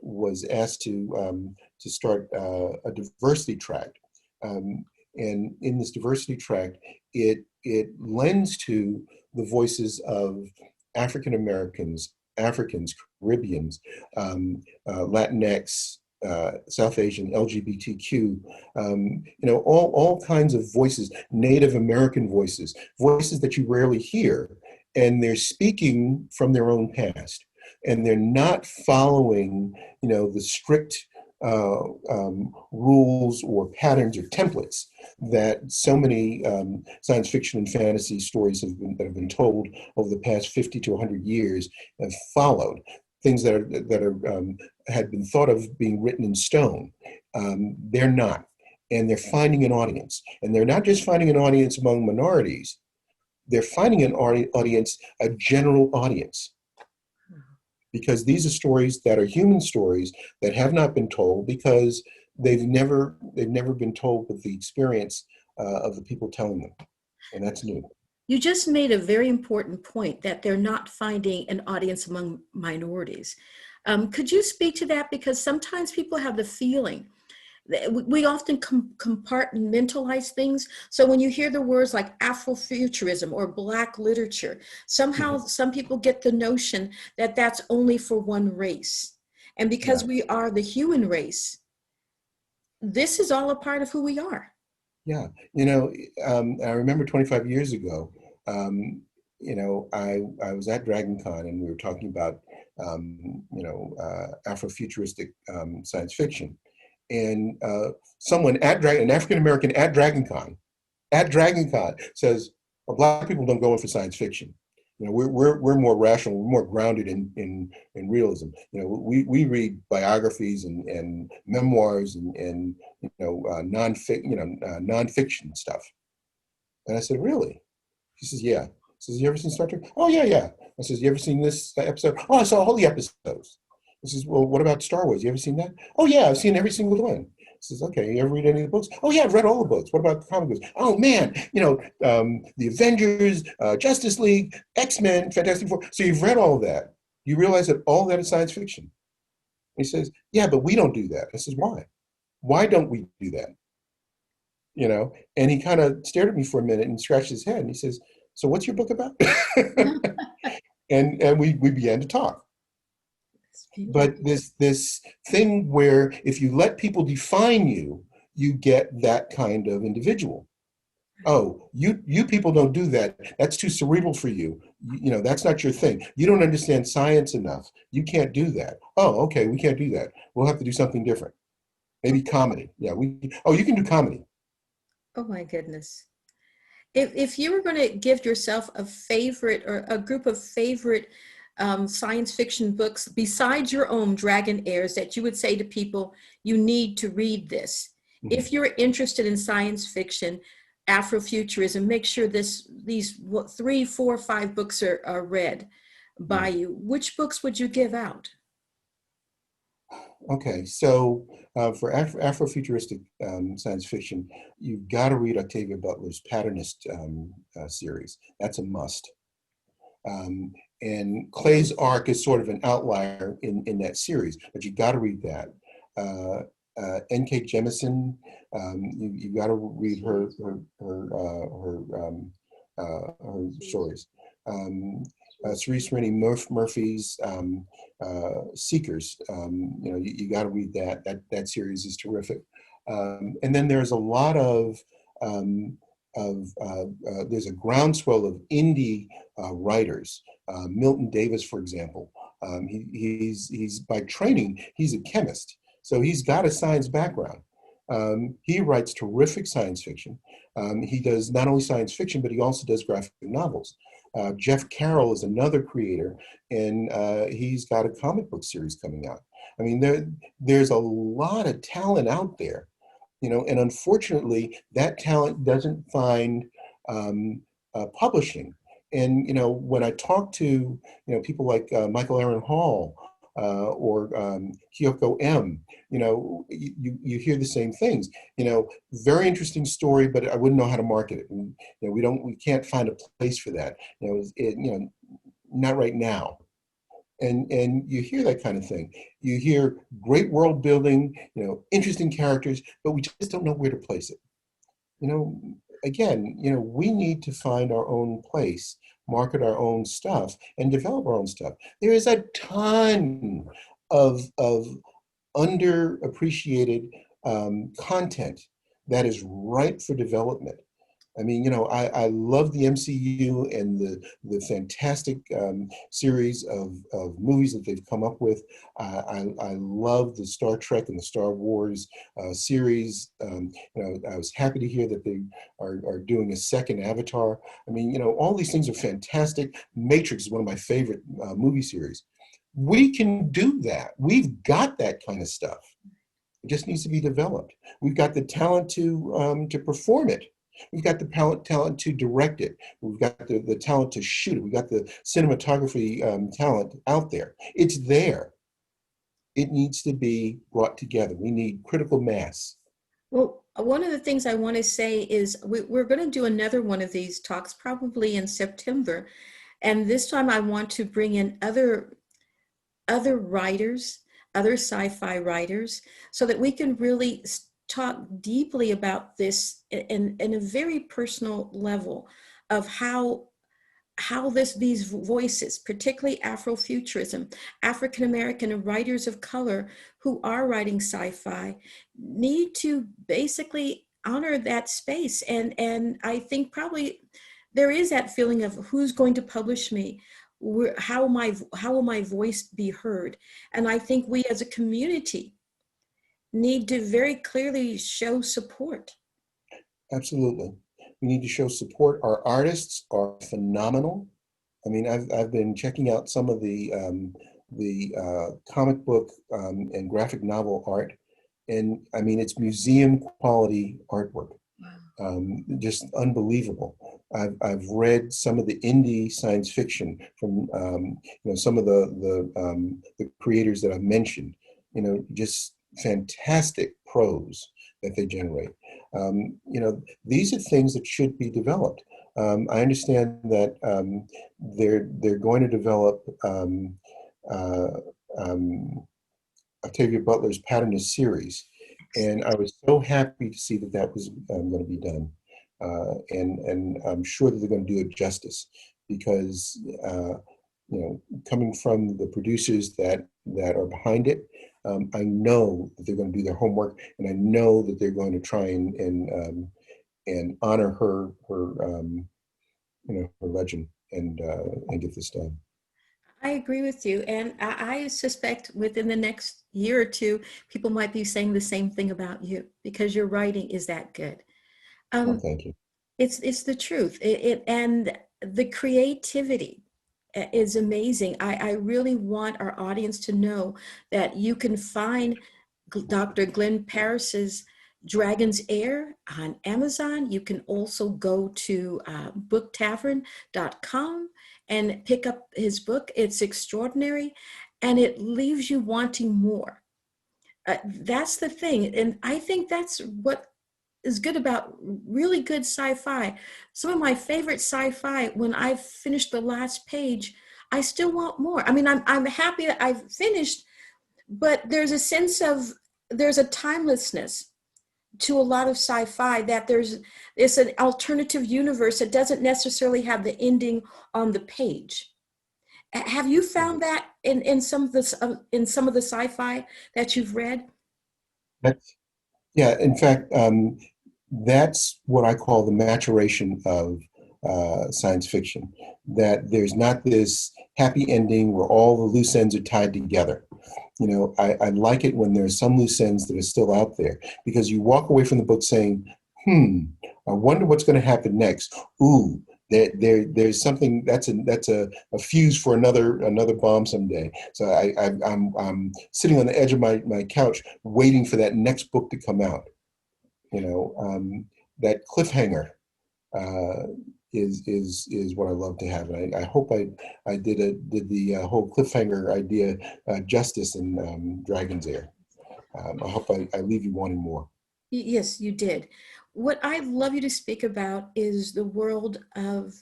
was asked to start a diversity track. And in this diversity track, it lends to the voices of African Americans, Africans, Caribbeans, Latinx, South Asian, LGBTQ, all kinds of voices, Native American voices, voices that you rarely hear, and they're speaking from their own past, and they're not following, the strict rules or patterns or templates that so many science fiction and fantasy stories that have been told over the past 50 to 100 years have followed. Things that had been thought of being written in stone. They're not, and they're finding an audience, and they're not just finding an audience among minorities. They're finding an audience, a general audience, because these are stories that are human stories that have not been told because they've never been told with the experience of the people telling them, and that's new. You just made a very important point that they're not finding an audience among minorities. Could you speak to that? Because sometimes people have the feeling that we often compartmentalize things. So when you hear the words like Afrofuturism or Black literature, somehow some people get the notion that that's only for one race. And because we are the human race, this is all a part of who we are. Yeah, I remember 25 years ago, I was at Dragon Con and we were talking about, Afrofuturistic science fiction. And someone an African-American at Dragon Con says, well, Black people don't go in for science fiction. We're more rational, we're more grounded in realism. We read biographies and memoirs and nonfiction stuff. And I said, really? He says, yeah. He says, you ever seen Star Trek? Oh, yeah. I says, you ever seen this episode? Oh, I saw all the episodes. He says, well, what about Star Wars? You ever seen that? Oh, yeah, I've seen every single one. Says, okay, you ever read any of the books? Oh yeah, I've read all the books. What about the comic books? Oh man, the Avengers, Justice League, X-Men, Fantastic Four. So you've read all that. You realize that all that is science fiction. He says, yeah, but we don't do that. I says, why? Why don't we do that? And he kind of stared at me for a minute and scratched his head. And he says, so what's your book about? and we began to talk. But this thing where if you let people define you, you get that kind of individual. Oh, you people don't do that. That's too cerebral for you. That's not your thing. You don't understand science enough. You can't do that. Oh, okay, we can't do that. We'll have to do something different. Maybe comedy. Yeah, you can do comedy. Oh my goodness. If you were going to give yourself a favorite or a group of favorite science fiction books besides your own Dragon Heirs that you would say to people, you need to read this. Mm-hmm. If you're interested in science fiction, Afrofuturism, make sure these 3, 4, 5 books are read by you. Which books would you give out? Okay, so for Afrofuturistic science fiction, you've got to read Octavia Butler's Patternist series. That's a must. And Clay's Ark is sort of an outlier in that series, but you got to read that. N.K. Jemisin, you got to read her stories. Cerise Rennie Murphy's Seekers, you got to read that. That series is terrific. And then there's a lot of there's a groundswell of indie writers. Milton Davis, for example, he's by training, he's a chemist. So he's got a science background. He writes terrific science fiction. He does not only science fiction, but he also does graphic novels. Jeff Carroll is another creator, and he's got a comic book series coming out. I mean, there's a lot of talent out there, and unfortunately, that talent doesn't find publishing. And, when I talk to, people like Michael Aaron Hall, or Kyoko M, you hear the same things. Very interesting story, but I wouldn't know how to market it. And, we can't find a place for that. Not right now. And you hear that kind of thing. You hear great world building, interesting characters, but we just don't know where to place it. Again, we need to find our own place, market our own stuff, and develop our own stuff. There is a ton of underappreciated content that is ripe for development. I mean, I love the MCU and the fantastic series of movies that they've come up with. I love the Star Trek and the Star Wars series. I was happy to hear that they are doing a second Avatar. I mean, all these things are fantastic. Matrix is one of my favorite movie series. We can do that. We've got that kind of stuff. It just needs to be developed. We've got the talent to perform it. We've got the talent to direct it. We've got the talent to shoot it. We've got the cinematography talent out there. It's there. It needs to be brought together. We need critical mass. Well, one of the things I want to say is we're going to do another one of these talks probably in September. And this time I want to bring in other writers, other sci-fi writers, so that we can really talk deeply about this in a very personal level of how these voices, particularly Afrofuturism, African American and writers of color who are writing sci-fi, need to basically honor that space. And I think probably there is that feeling of who's going to publish me. How will my voice be heard? And I think we as a community need to very clearly show support. Absolutely. We need to show support. Our artists are phenomenal. I mean, I've been checking out some of the comic book and graphic novel art, and I mean, it's museum quality artwork. Just unbelievable. I've read some of the indie science fiction from some of the creators that I've mentioned. Just fantastic prose that they generate. These are things that should be developed. I understand that they're going to develop Octavia Butler's Patternist series, and I was so happy to see that that was going to be done, and I'm sure that they're going to do it justice, because coming from the producers that are behind it, I know that they're going to do their homework, and I know that they're going to try and honor her legend, and get this done. I agree with you. And I suspect within the next year or two, people might be saying the same thing about you, because your writing is that good. Well, thank you. It's the truth. And the creativity is amazing. I really want our audience to know that you can find Dr. Glenn Parris's Dragon's Heir on Amazon. You can also go to booktavern.com and pick up his book. It's extraordinary, and it leaves you wanting more. That's the thing. And I think that's what is good about really good sci-fi. Some of my favorite sci-fi, when I've finished the last page, I still want more. I mean, I'm happy that I've finished, but there's a timelessness to a lot of sci-fi, that it's an alternative universe that doesn't necessarily have the ending on the page. Have you found that in some of the sci-fi that you've read? Yeah, in fact, that's what I call the maturation of science fiction. That there's not this happy ending where all the loose ends are tied together. I like it when there's some loose ends that are still out there, because you walk away from the book saying, I wonder what's going to happen next. Ooh, there's something that's a fuse for another bomb someday. So I'm sitting on the edge of my couch waiting for that next book to come out. That cliffhanger is what I love to have. And I hope I did the whole cliffhanger idea justice in Dragon's Heir. I hope I leave you wanting more. Yes, you did. What I'd love you to speak about is the world of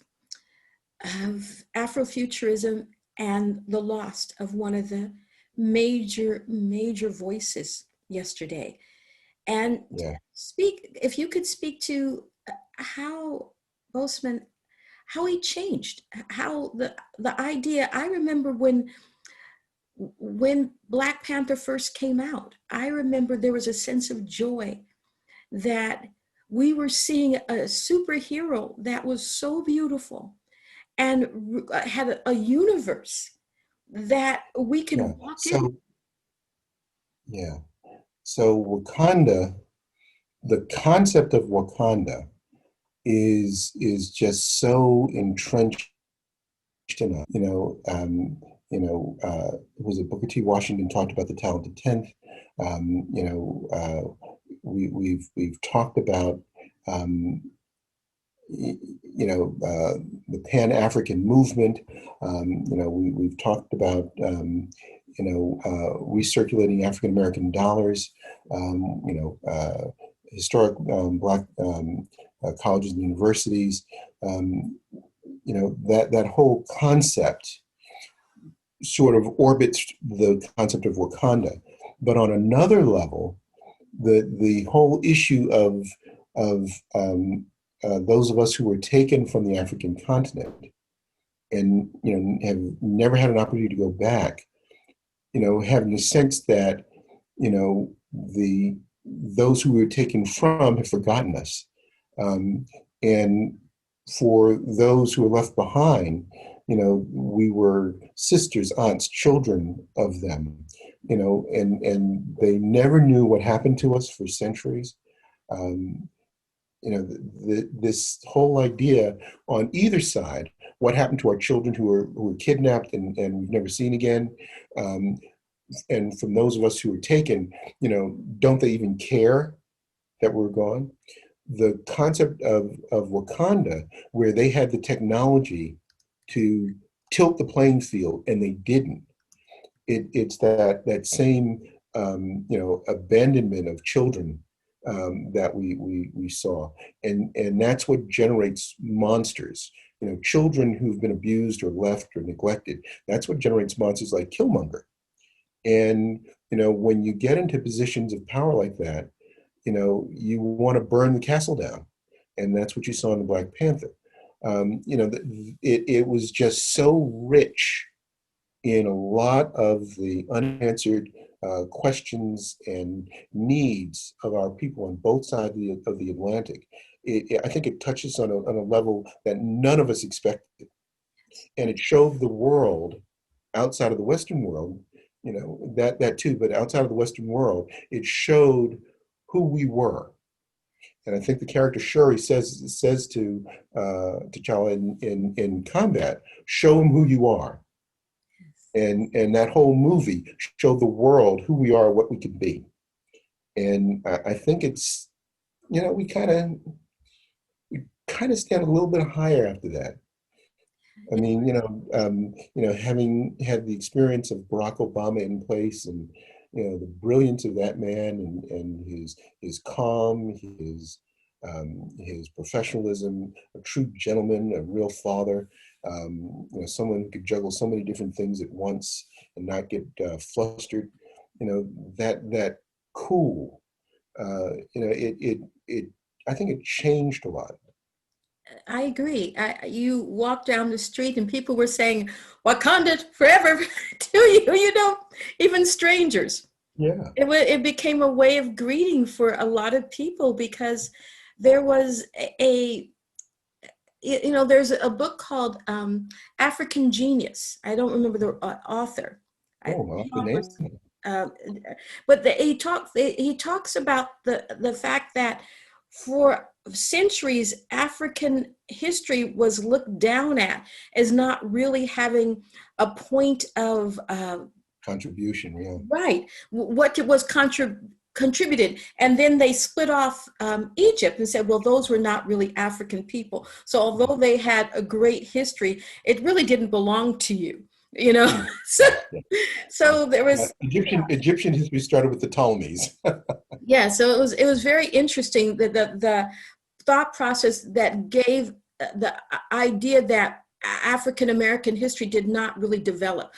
Afrofuturism and the loss of one of the major voices yesterday. And Yeah. if you could speak to how Boseman, how he changed, how the idea. I remember when Black Panther first came out, I remember there was a sense of joy that we were seeing a superhero that was so beautiful and had a universe that we could walk in. Yeah. So Wakanda, the concept of Wakanda is just so entrenched in us. Was it Booker T. Washington talked about the talented 10th? We've talked about the Pan-African movement. We've talked about recirculating African American dollars. Historic Black colleges and universities. That whole concept sort of orbits the concept of Wakanda. But on another level, the whole issue of those of us who were taken from the African continent and have never had an opportunity to go back, having a sense that those who we were taken from have forgotten us, and for those who were left behind, we were sisters, aunts, children of them, and they never knew what happened to us for centuries. This whole idea on either side, what happened to our children who were kidnapped and we've never seen again, and from those of us who were taken, don't they even care that we're gone? The concept of Wakanda, where they had the technology to tilt the playing field and they didn't. It's that same abandonment of children that we saw, and that's what generates monsters. Children who've been abused or left or neglected. That's what generates monsters like Killmonger. And when you get into positions of power like that, you want to burn the castle down, and that's what you saw in the Black Panther. It was just so rich in a lot of the unanswered questions and needs of our people on both sides of the Atlantic. I think it touches on a level that none of us expected, and it showed the world outside of the Western world, that too, but outside of the Western world, it showed who we were. And I think the character Shuri says to T'Challa in combat, show him who you are. And that whole movie showed the world who we are, what we can be. And I think it's, we kind of stand a little bit higher after that. I mean, having had the experience of Barack Obama in place, and the brilliance of that man, and his calm, his professionalism, a true gentleman, a real father, someone who could juggle so many different things at once and not get flustered. That cool. I think it changed a lot. I agree. You walk down the street and people were saying, Wakanda forever to you, even strangers. Yeah. It became a way of greeting for a lot of people, because there was there's a book called African Genius. I don't remember the author. Oh, well, but he talks about the fact that for centuries, African history was looked down at as not really having a point of contribution. Yeah. Right. What was contributed. And then they split off Egypt and said, well, those were not really African people. So although they had a great history, it really didn't belong to you. So there was Egyptian history started with the Ptolemies. Yeah, so it was very interesting that the thought process that gave the idea that African American history did not really develop.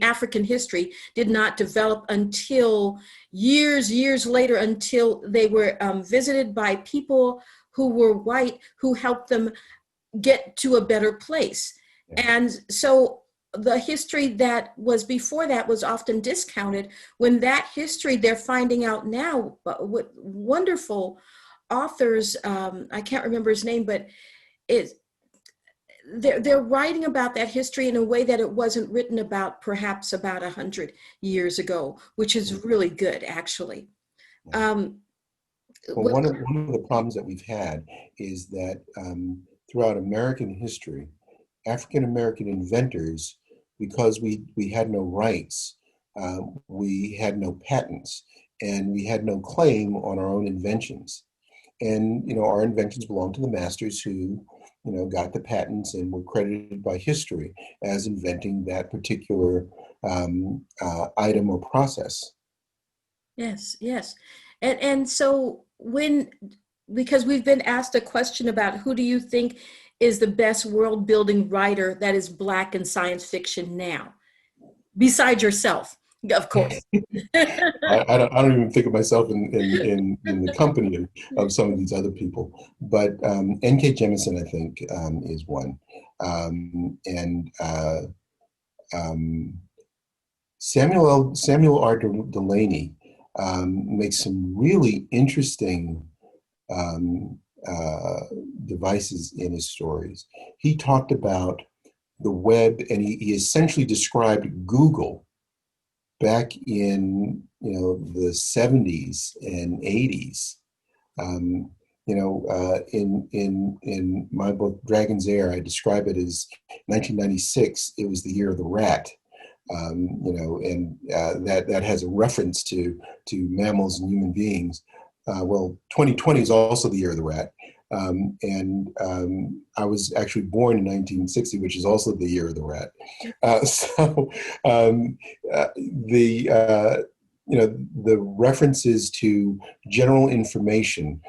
African history did not develop until years later, until they were visited by people who were white, who helped them get to a better place. Yeah. And so the history that was before that was often discounted. When that history they're finding out now, what wonderful authors, I can't remember his name, but they're writing about that history in a way that it wasn't written about perhaps about 100 years ago, which is really good, actually. Well, one of the problems that we've had is that throughout American history, African American inventors, because we had no rights, we had no patents, and we had no claim on our own inventions. And our inventions belonged to the masters who got the patents and were credited by history as inventing that particular item or process. Yes. And so because we've been asked a question about who do you think is the best world building writer that is Black in science fiction now, besides yourself, of course. I don't even think of myself in the company of some of these other people, but N.K. Jemisin, I think, is one, and Samuel R. Delaney makes some really interesting devices in his stories. He talked about the web, and he essentially described Google back in the 70s and 80s. In my book Dragon's Heir, I describe it as 1996. It was the year of the rat. That has a reference to mammals and human beings. 2020 is also the year of the rat. I was actually born in 1960, which is also the the references to general information,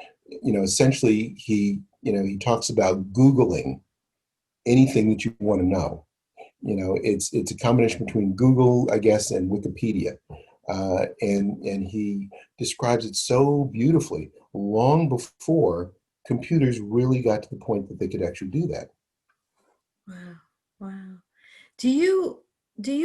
essentially he talks about Googling anything that you want to know. It's a combination between Google, I guess, and Wikipedia. And he describes it so beautifully long before computers really got to the point that they could actually do that. Wow. Wow. Do you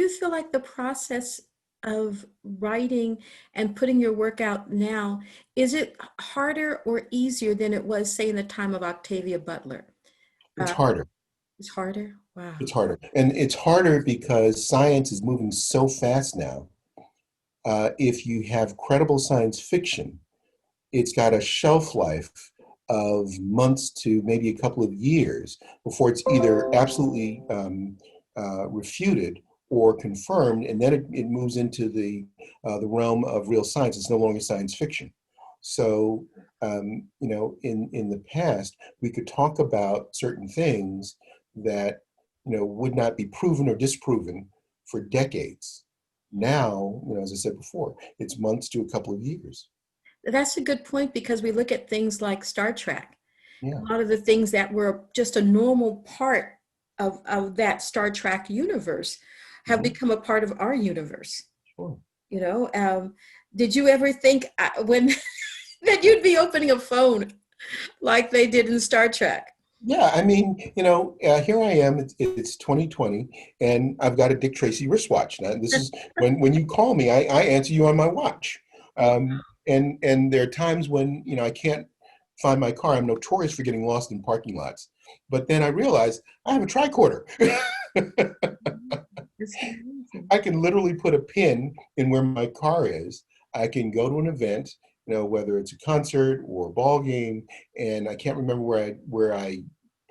feel like the process of writing and putting your work out now, is it harder or easier than it was, say, in the time of Octavia Butler? It's Uh, harder. it's harder? Wow. It's harder. And it's harder because science is moving so fast now. If you have credible science fiction, it's got a shelf life of months to maybe a couple of years before it's either absolutely refuted or confirmed, and then it moves into the realm of real science. It's no longer science fiction. So, in the past, we could talk about certain things that would not be proven or disproven for decades. Now, as I said before, it's months to a couple of years. That's a good point, because we look at things like Star Trek. Yeah. A lot of the things that were just a normal part of that Star Trek universe have become a part of our universe. Sure. Did you ever think when that you'd be opening a phone like they did in Star Trek? Yeah, I mean, here I am. It's 2020, and I've got a Dick Tracy wristwatch. Now, this is when you call me, I answer you on my watch. And there are times when I can't find my car. I'm notorious for getting lost in parking lots. But then I realize I have a tricorder. It's amazing. I can literally put a pin in where my car is. I can go to an event, whether it's a concert or a ball game, and I can't remember where I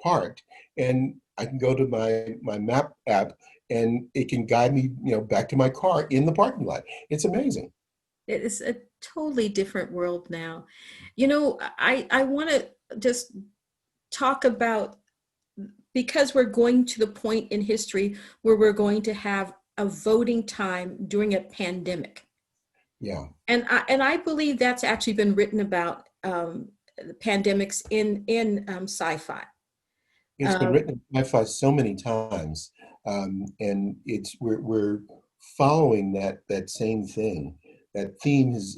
parked, and I can go to my map app, and it can guide me, back to my car in the parking lot. It's amazing. It is a totally different world now. I want to just talk about, because we're going to the point in history where we're going to have a voting time during a pandemic. Yeah. And I believe that's actually been written about, pandemics in sci-fi. It's been written in sci-fi so many times, and we're following that same thing. That theme is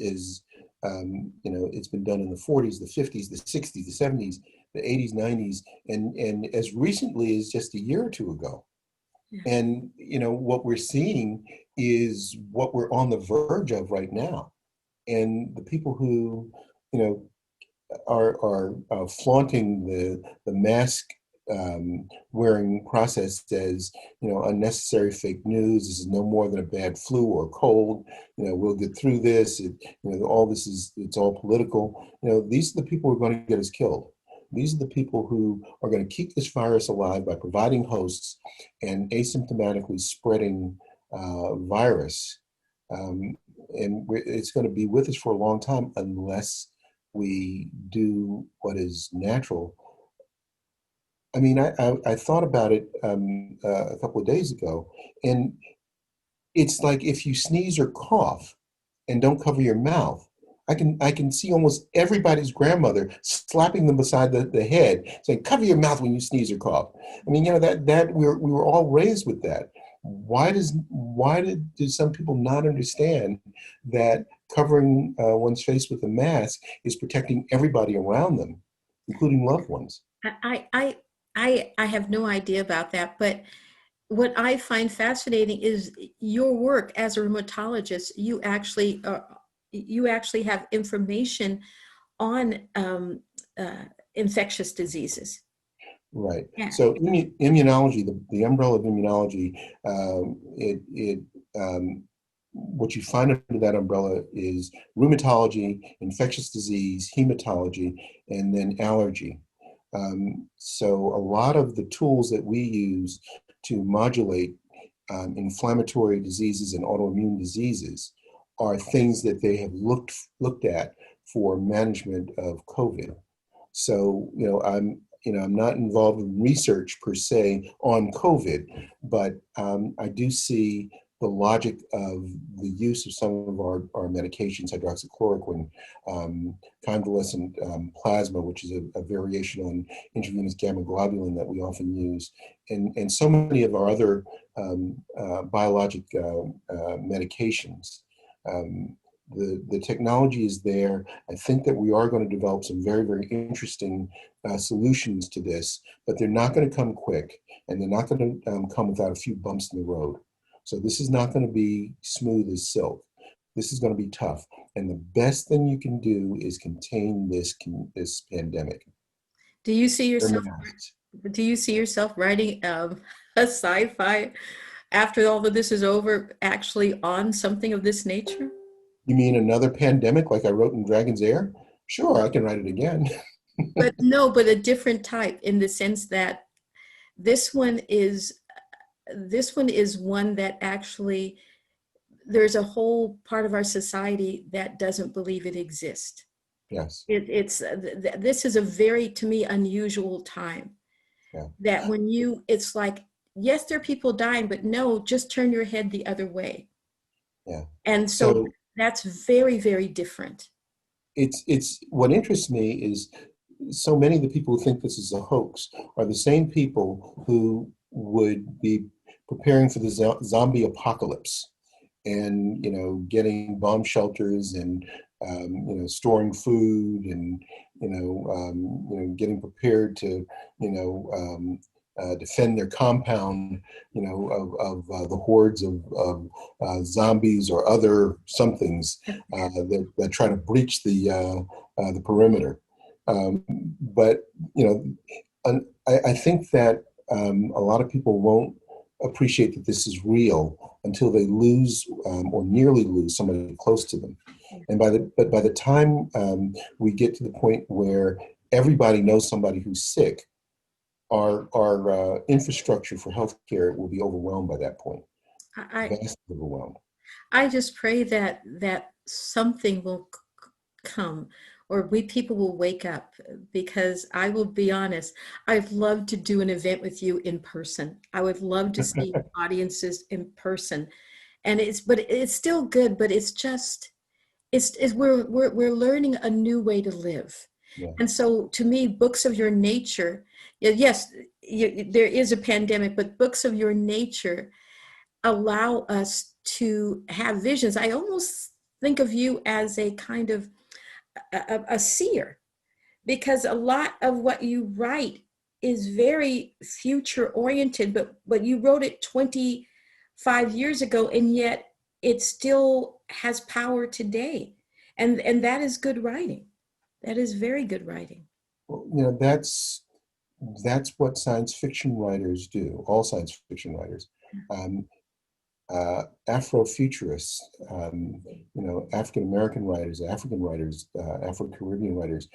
it's been done in the 40s, the 50s, the 60s, the 70s, the 80s, 90s, and as recently as just a year or two ago. Yeah. And what we're seeing is what we're on the verge of right now. And the people who are flaunting the mask wearing process as unnecessary fake news. This is no more than a bad flu or a cold. We'll get through this. All this it's all political. These are the people who are going to get us killed. These are the people who are going to keep this virus alive by providing hosts and asymptomatically spreading virus. And it's going to be with us for a long time unless we do what is natural. I mean, I thought about it a couple of days ago, and it's like if you sneeze or cough and don't cover your mouth, I can see almost everybody's grandmother slapping them beside the head, saying, "Cover your mouth when you sneeze or cough." I mean, that we were all raised with that. Why do some people not understand that covering one's face with a mask is protecting everybody around them, including loved ones? I have no idea about that, but what I find fascinating is your work as a rheumatologist. You actually have information on infectious diseases. Right. Yeah. So immunology, the umbrella of immunology, what you find under that umbrella is rheumatology, infectious disease, hematology, and then allergy. So a lot of the tools that we use to modulate inflammatory diseases and autoimmune diseases are things that they have looked at for management of COVID. So, I'm not involved in research per se on COVID, but I do see the logic of the use of some of our medications, hydroxychloroquine, convalescent plasma, which is a variation on intravenous gamma globulin that we often use, and so many of our other biologic medications. The technology is there. I think that we are going to develop some very, very interesting solutions to this, but they're not going to come quick, and they're not going to come without a few bumps in the road. So this is not going to be smooth as silk. This is going to be tough. And the best thing you can do is contain this pandemic. Do you see yourself? Do you see yourself writing a sci-fi after all of this is over, actually on something of this nature? You mean another pandemic like I wrote in Dragon's Heir? Sure, I can write it again. But no, but a different type, in the sense that this one is one that actually, there's a whole part of our society that doesn't believe it exists. Yes. This is a very, to me, unusual time. Yeah. That when it's like, yes, there are people dying, but no, just turn your head the other way. Yeah. And so that's very, very different. It's what interests me is so many of the people who think this is a hoax are the same people who would be preparing for the zombie apocalypse and, getting bomb shelters and, storing food and, getting prepared to, defend their compound, of the hordes of zombies or other somethings that try to breach the perimeter. But I think that a lot of people won't appreciate that this is real until they lose or nearly lose somebody close to them. And by the time we get to the point where everybody knows somebody who's sick, our infrastructure for healthcare will be overwhelmed by that point. Vastly overwhelmed. I just pray that something will come, or people will wake up, because I will be honest, I'd love to do an event with you in person. I would love to see audiences in person. And but it's still good, but it's just, we're learning a new way to live. Yeah. And so to me, books of your nature, yes, there is a pandemic, but books of your nature allow us to have visions. I almost think of you as a kind of a seer, because a lot of what you write is very future oriented, but you wrote it 25 years ago, and yet it still has power today. And that is good writing. That is very good writing. Well, that's what science fiction writers do, all science fiction writers. Afrofuturists, African-American writers, African writers, Afro-Caribbean writers,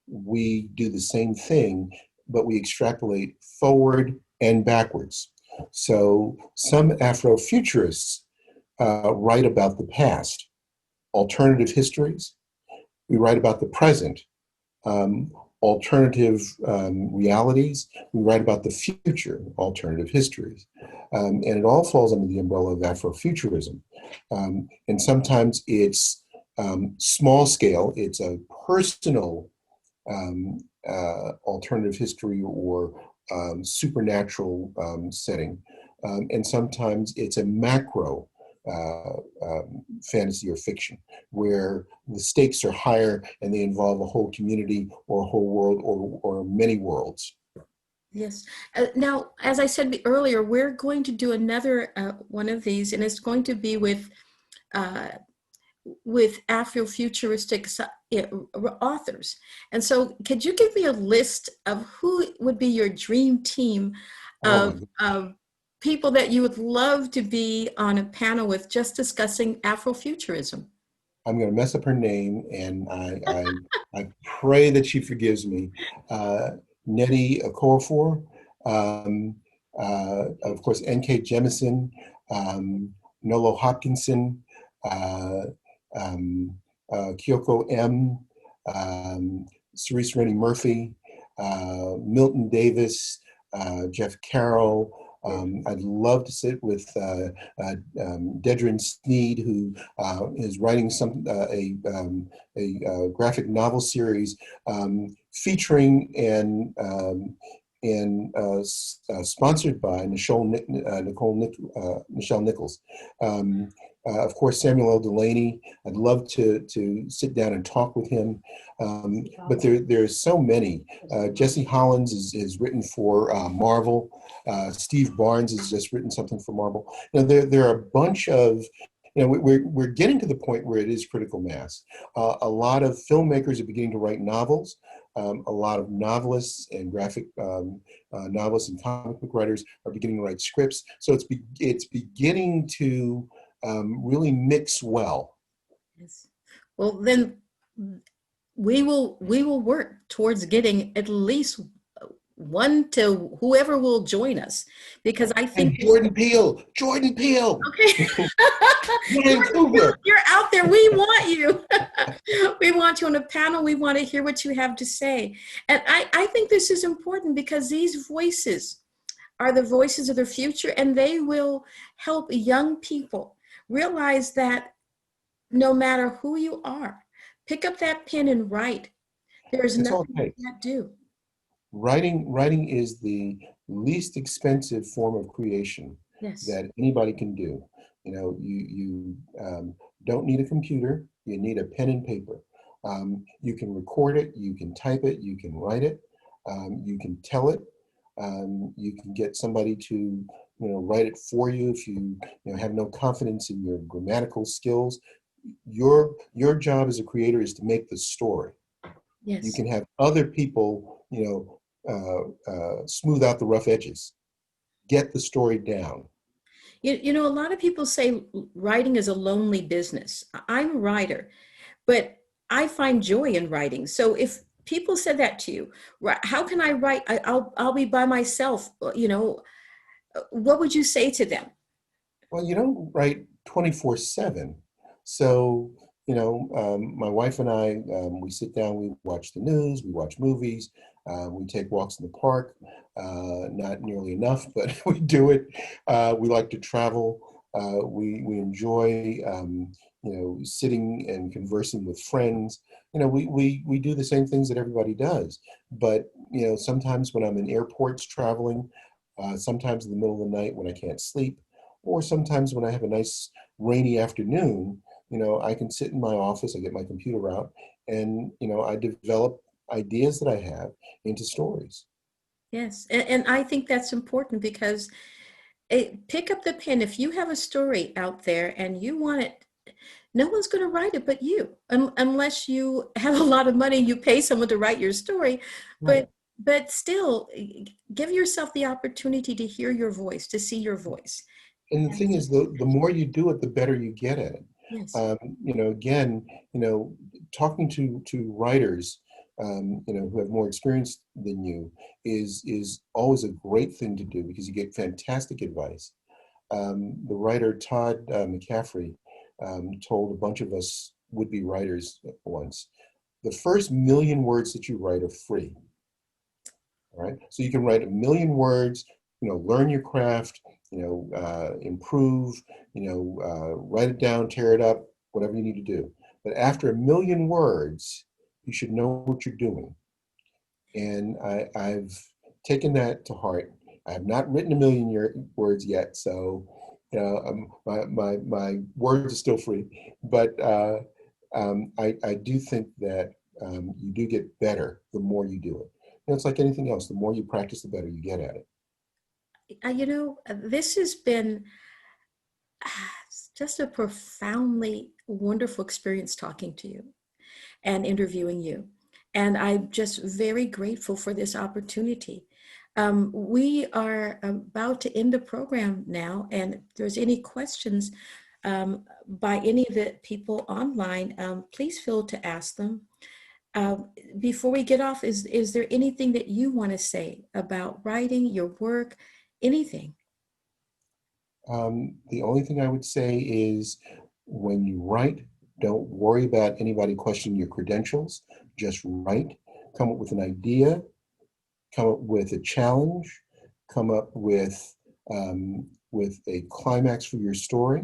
we do the same thing, but we extrapolate forward and backwards. So some Afrofuturists write about the past, alternative histories. We write about the present, alternative realities. We write about the future, alternative histories. And it all falls under the umbrella of Afrofuturism. And sometimes it's small scale, it's a personal alternative history or supernatural setting. And sometimes it's a macro fantasy or fiction, where the stakes are higher and they involve a whole community or a whole world or many worlds. Yes. Now, as I said earlier, we're going to do another one of these, and it's going to be with Afrofuturistic authors. And so could you give me a list of who would be your dream team of people that you would love to be on a panel with, just discussing Afrofuturism? I'm going to mess up her name, and I pray that she forgives me. Nnedi Okorafor, of course, N.K. Jemisin, Nolo Hopkinson, Kyoko M., Cerise Rennie Murphy, Milton Davis, Jeff Carroll, I'd love to sit with Dedrin Sneed, who is writing a graphic novel series featuring and sponsored by Nichelle Nichols. Of course, Samuel L. Delaney. I'd love to sit down and talk with him. But there's so many. Jesse Hollins is written for Marvel. Steve Barnes has just written something for Marvel. There are a bunch of, we're getting to the point where it is critical mass. A lot of filmmakers are beginning to write novels. A lot of novelists and graphic novelists and comic book writers are beginning to write scripts. So it's beginning to really mix well. Yes. Well, then we will work towards getting at least one to whoever will join us, because I think Jordan Peele. Okay. You're out there. We want you. We want you on a panel. We want to hear what you have to say. And I think this is important because these voices are the voices of the future, and they will help young people realize that no matter who you are, pick up that pen and write. There's nothing you can't do. Writing is the least expensive form of creation that anybody can do. You don't need a computer. You need a pen and paper. You can record it. You can type it. You can write it. You can tell it. You can get somebody to write it for you if you have no confidence in your grammatical skills. Your job as a creator is to make the story. Yes. You can have other people smooth out the rough edges, get the story down. A lot of people say writing is a lonely business. I'm a writer, but I find joy in writing. So if people said that to you, how can I write? I'll be by myself. What would you say to them? Well, you don't write 24/7. So, my wife and I, we sit down, we watch the news, we watch movies, we take walks in the park. Not nearly enough, but we do it. We like to travel. We enjoy, sitting and conversing with friends. We do the same things that everybody does. But, sometimes when I'm in airports traveling, sometimes in the middle of the night when I can't sleep, or sometimes when I have a nice rainy afternoon, I can sit in my office, I get my computer out, and, I develop ideas that I have into stories. Yes. And I think that's important because pick up the pen. If you have a story out there and you want it, no one's going to write it but you, unless you have a lot of money, you pay someone to write your story. Right. But still, give yourself the opportunity to hear your voice, to see your voice. And the thing is, the more you do it, the better you get at it. Yes. Again, talking to writers, who have more experience than you is always a great thing to do because you get fantastic advice. The writer Todd McCaffrey told a bunch of us would-be writers once, the first 1,000,000 words that you write are free. All right, so you can write 1,000,000 words, learn your craft, improve, write it down, tear it up, whatever you need to do. But after 1,000,000 words, you should know what you're doing. And I've taken that to heart. I have not written 1,000,000 words yet, so my words are still free. But I do think that you do get better the more you do it. It's like anything else. The more you practice, the better you get at it. This has been just a profoundly wonderful experience talking to you and interviewing you. And I'm just very grateful for this opportunity. We are about to end the program now, and if there's any questions by any of the people online, please feel to ask them. Before we get off, is there anything that you want to say about writing, your work, anything? The only thing I would say is when you write, don't worry about anybody questioning your credentials. Just write, come up with an idea, come up with a challenge, come up with with a climax for your story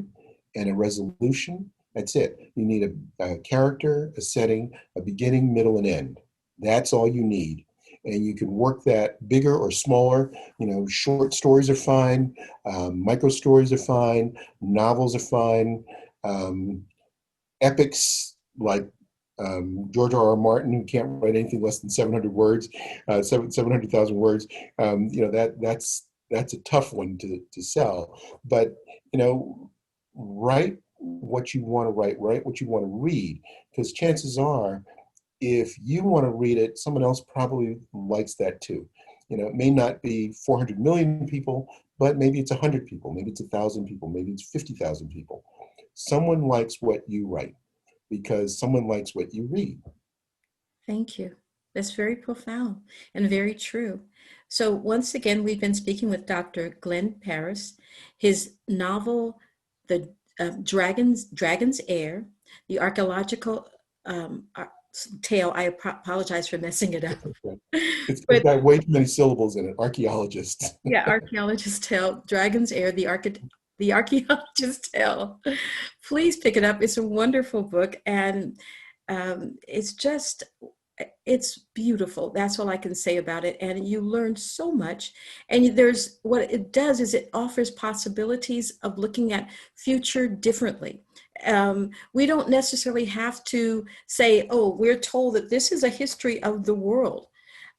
and a resolution. That's it. You need a character, a setting, a beginning, middle, and end. That's all you need. And you can work that bigger or smaller. You know, short stories are fine, micro stories are fine, novels are fine, epics like George R. R. Martin, who can't write anything less than 700 words, 700,000 words. You know, that's a tough one to sell. But, you know, write what you want to write what you want to read, because chances are, if you want to read it, someone else probably likes that too. You know, it may not be 400 million people, but maybe it's 100 people, maybe it's 1,000 people, maybe it's 50,000 people. Someone likes what you write because someone likes what you read. Thank you. That's very profound and very true. So once again, we've been speaking with Dr. Glenn Parris. His novel, The Dragon's Heir, the archaeological tale. I apologize for messing it up. It's But got way too many syllables in it. Archaeologist. yeah, Archaeologist tale, Dragon's Heir, the Archaeologist tale. Please pick it up. It's a wonderful book, and it's beautiful. That's all I can say about it. And you learn so much. And there's what it does is it offers possibilities of looking at future differently. We don't necessarily have to say, oh, we're told that this is a history of the world.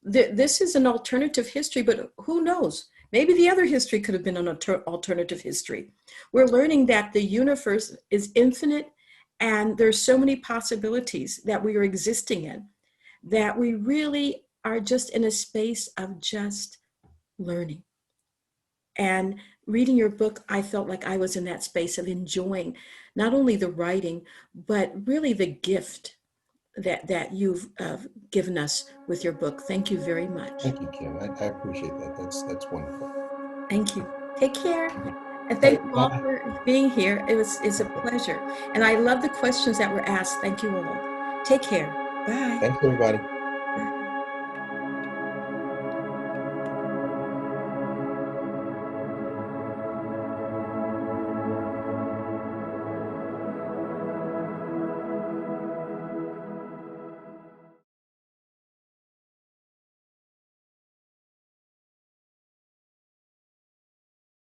This is an alternative history, but who knows? Maybe the other history could have been an alternative history. We're learning that the universe is infinite, and there's so many possibilities that we are existing in, that we really are just in a space of just learning. And reading your book, I felt like I was in that space of enjoying not only the writing, but really the gift that you've given us with your book. Thank you very much. Thank you, Kim. I appreciate that. That's wonderful. Thank you. Take care. And thank you all for being here. It's a pleasure. And I love the questions that were asked. Thank you all. Take care. Bye. Thanks, everybody.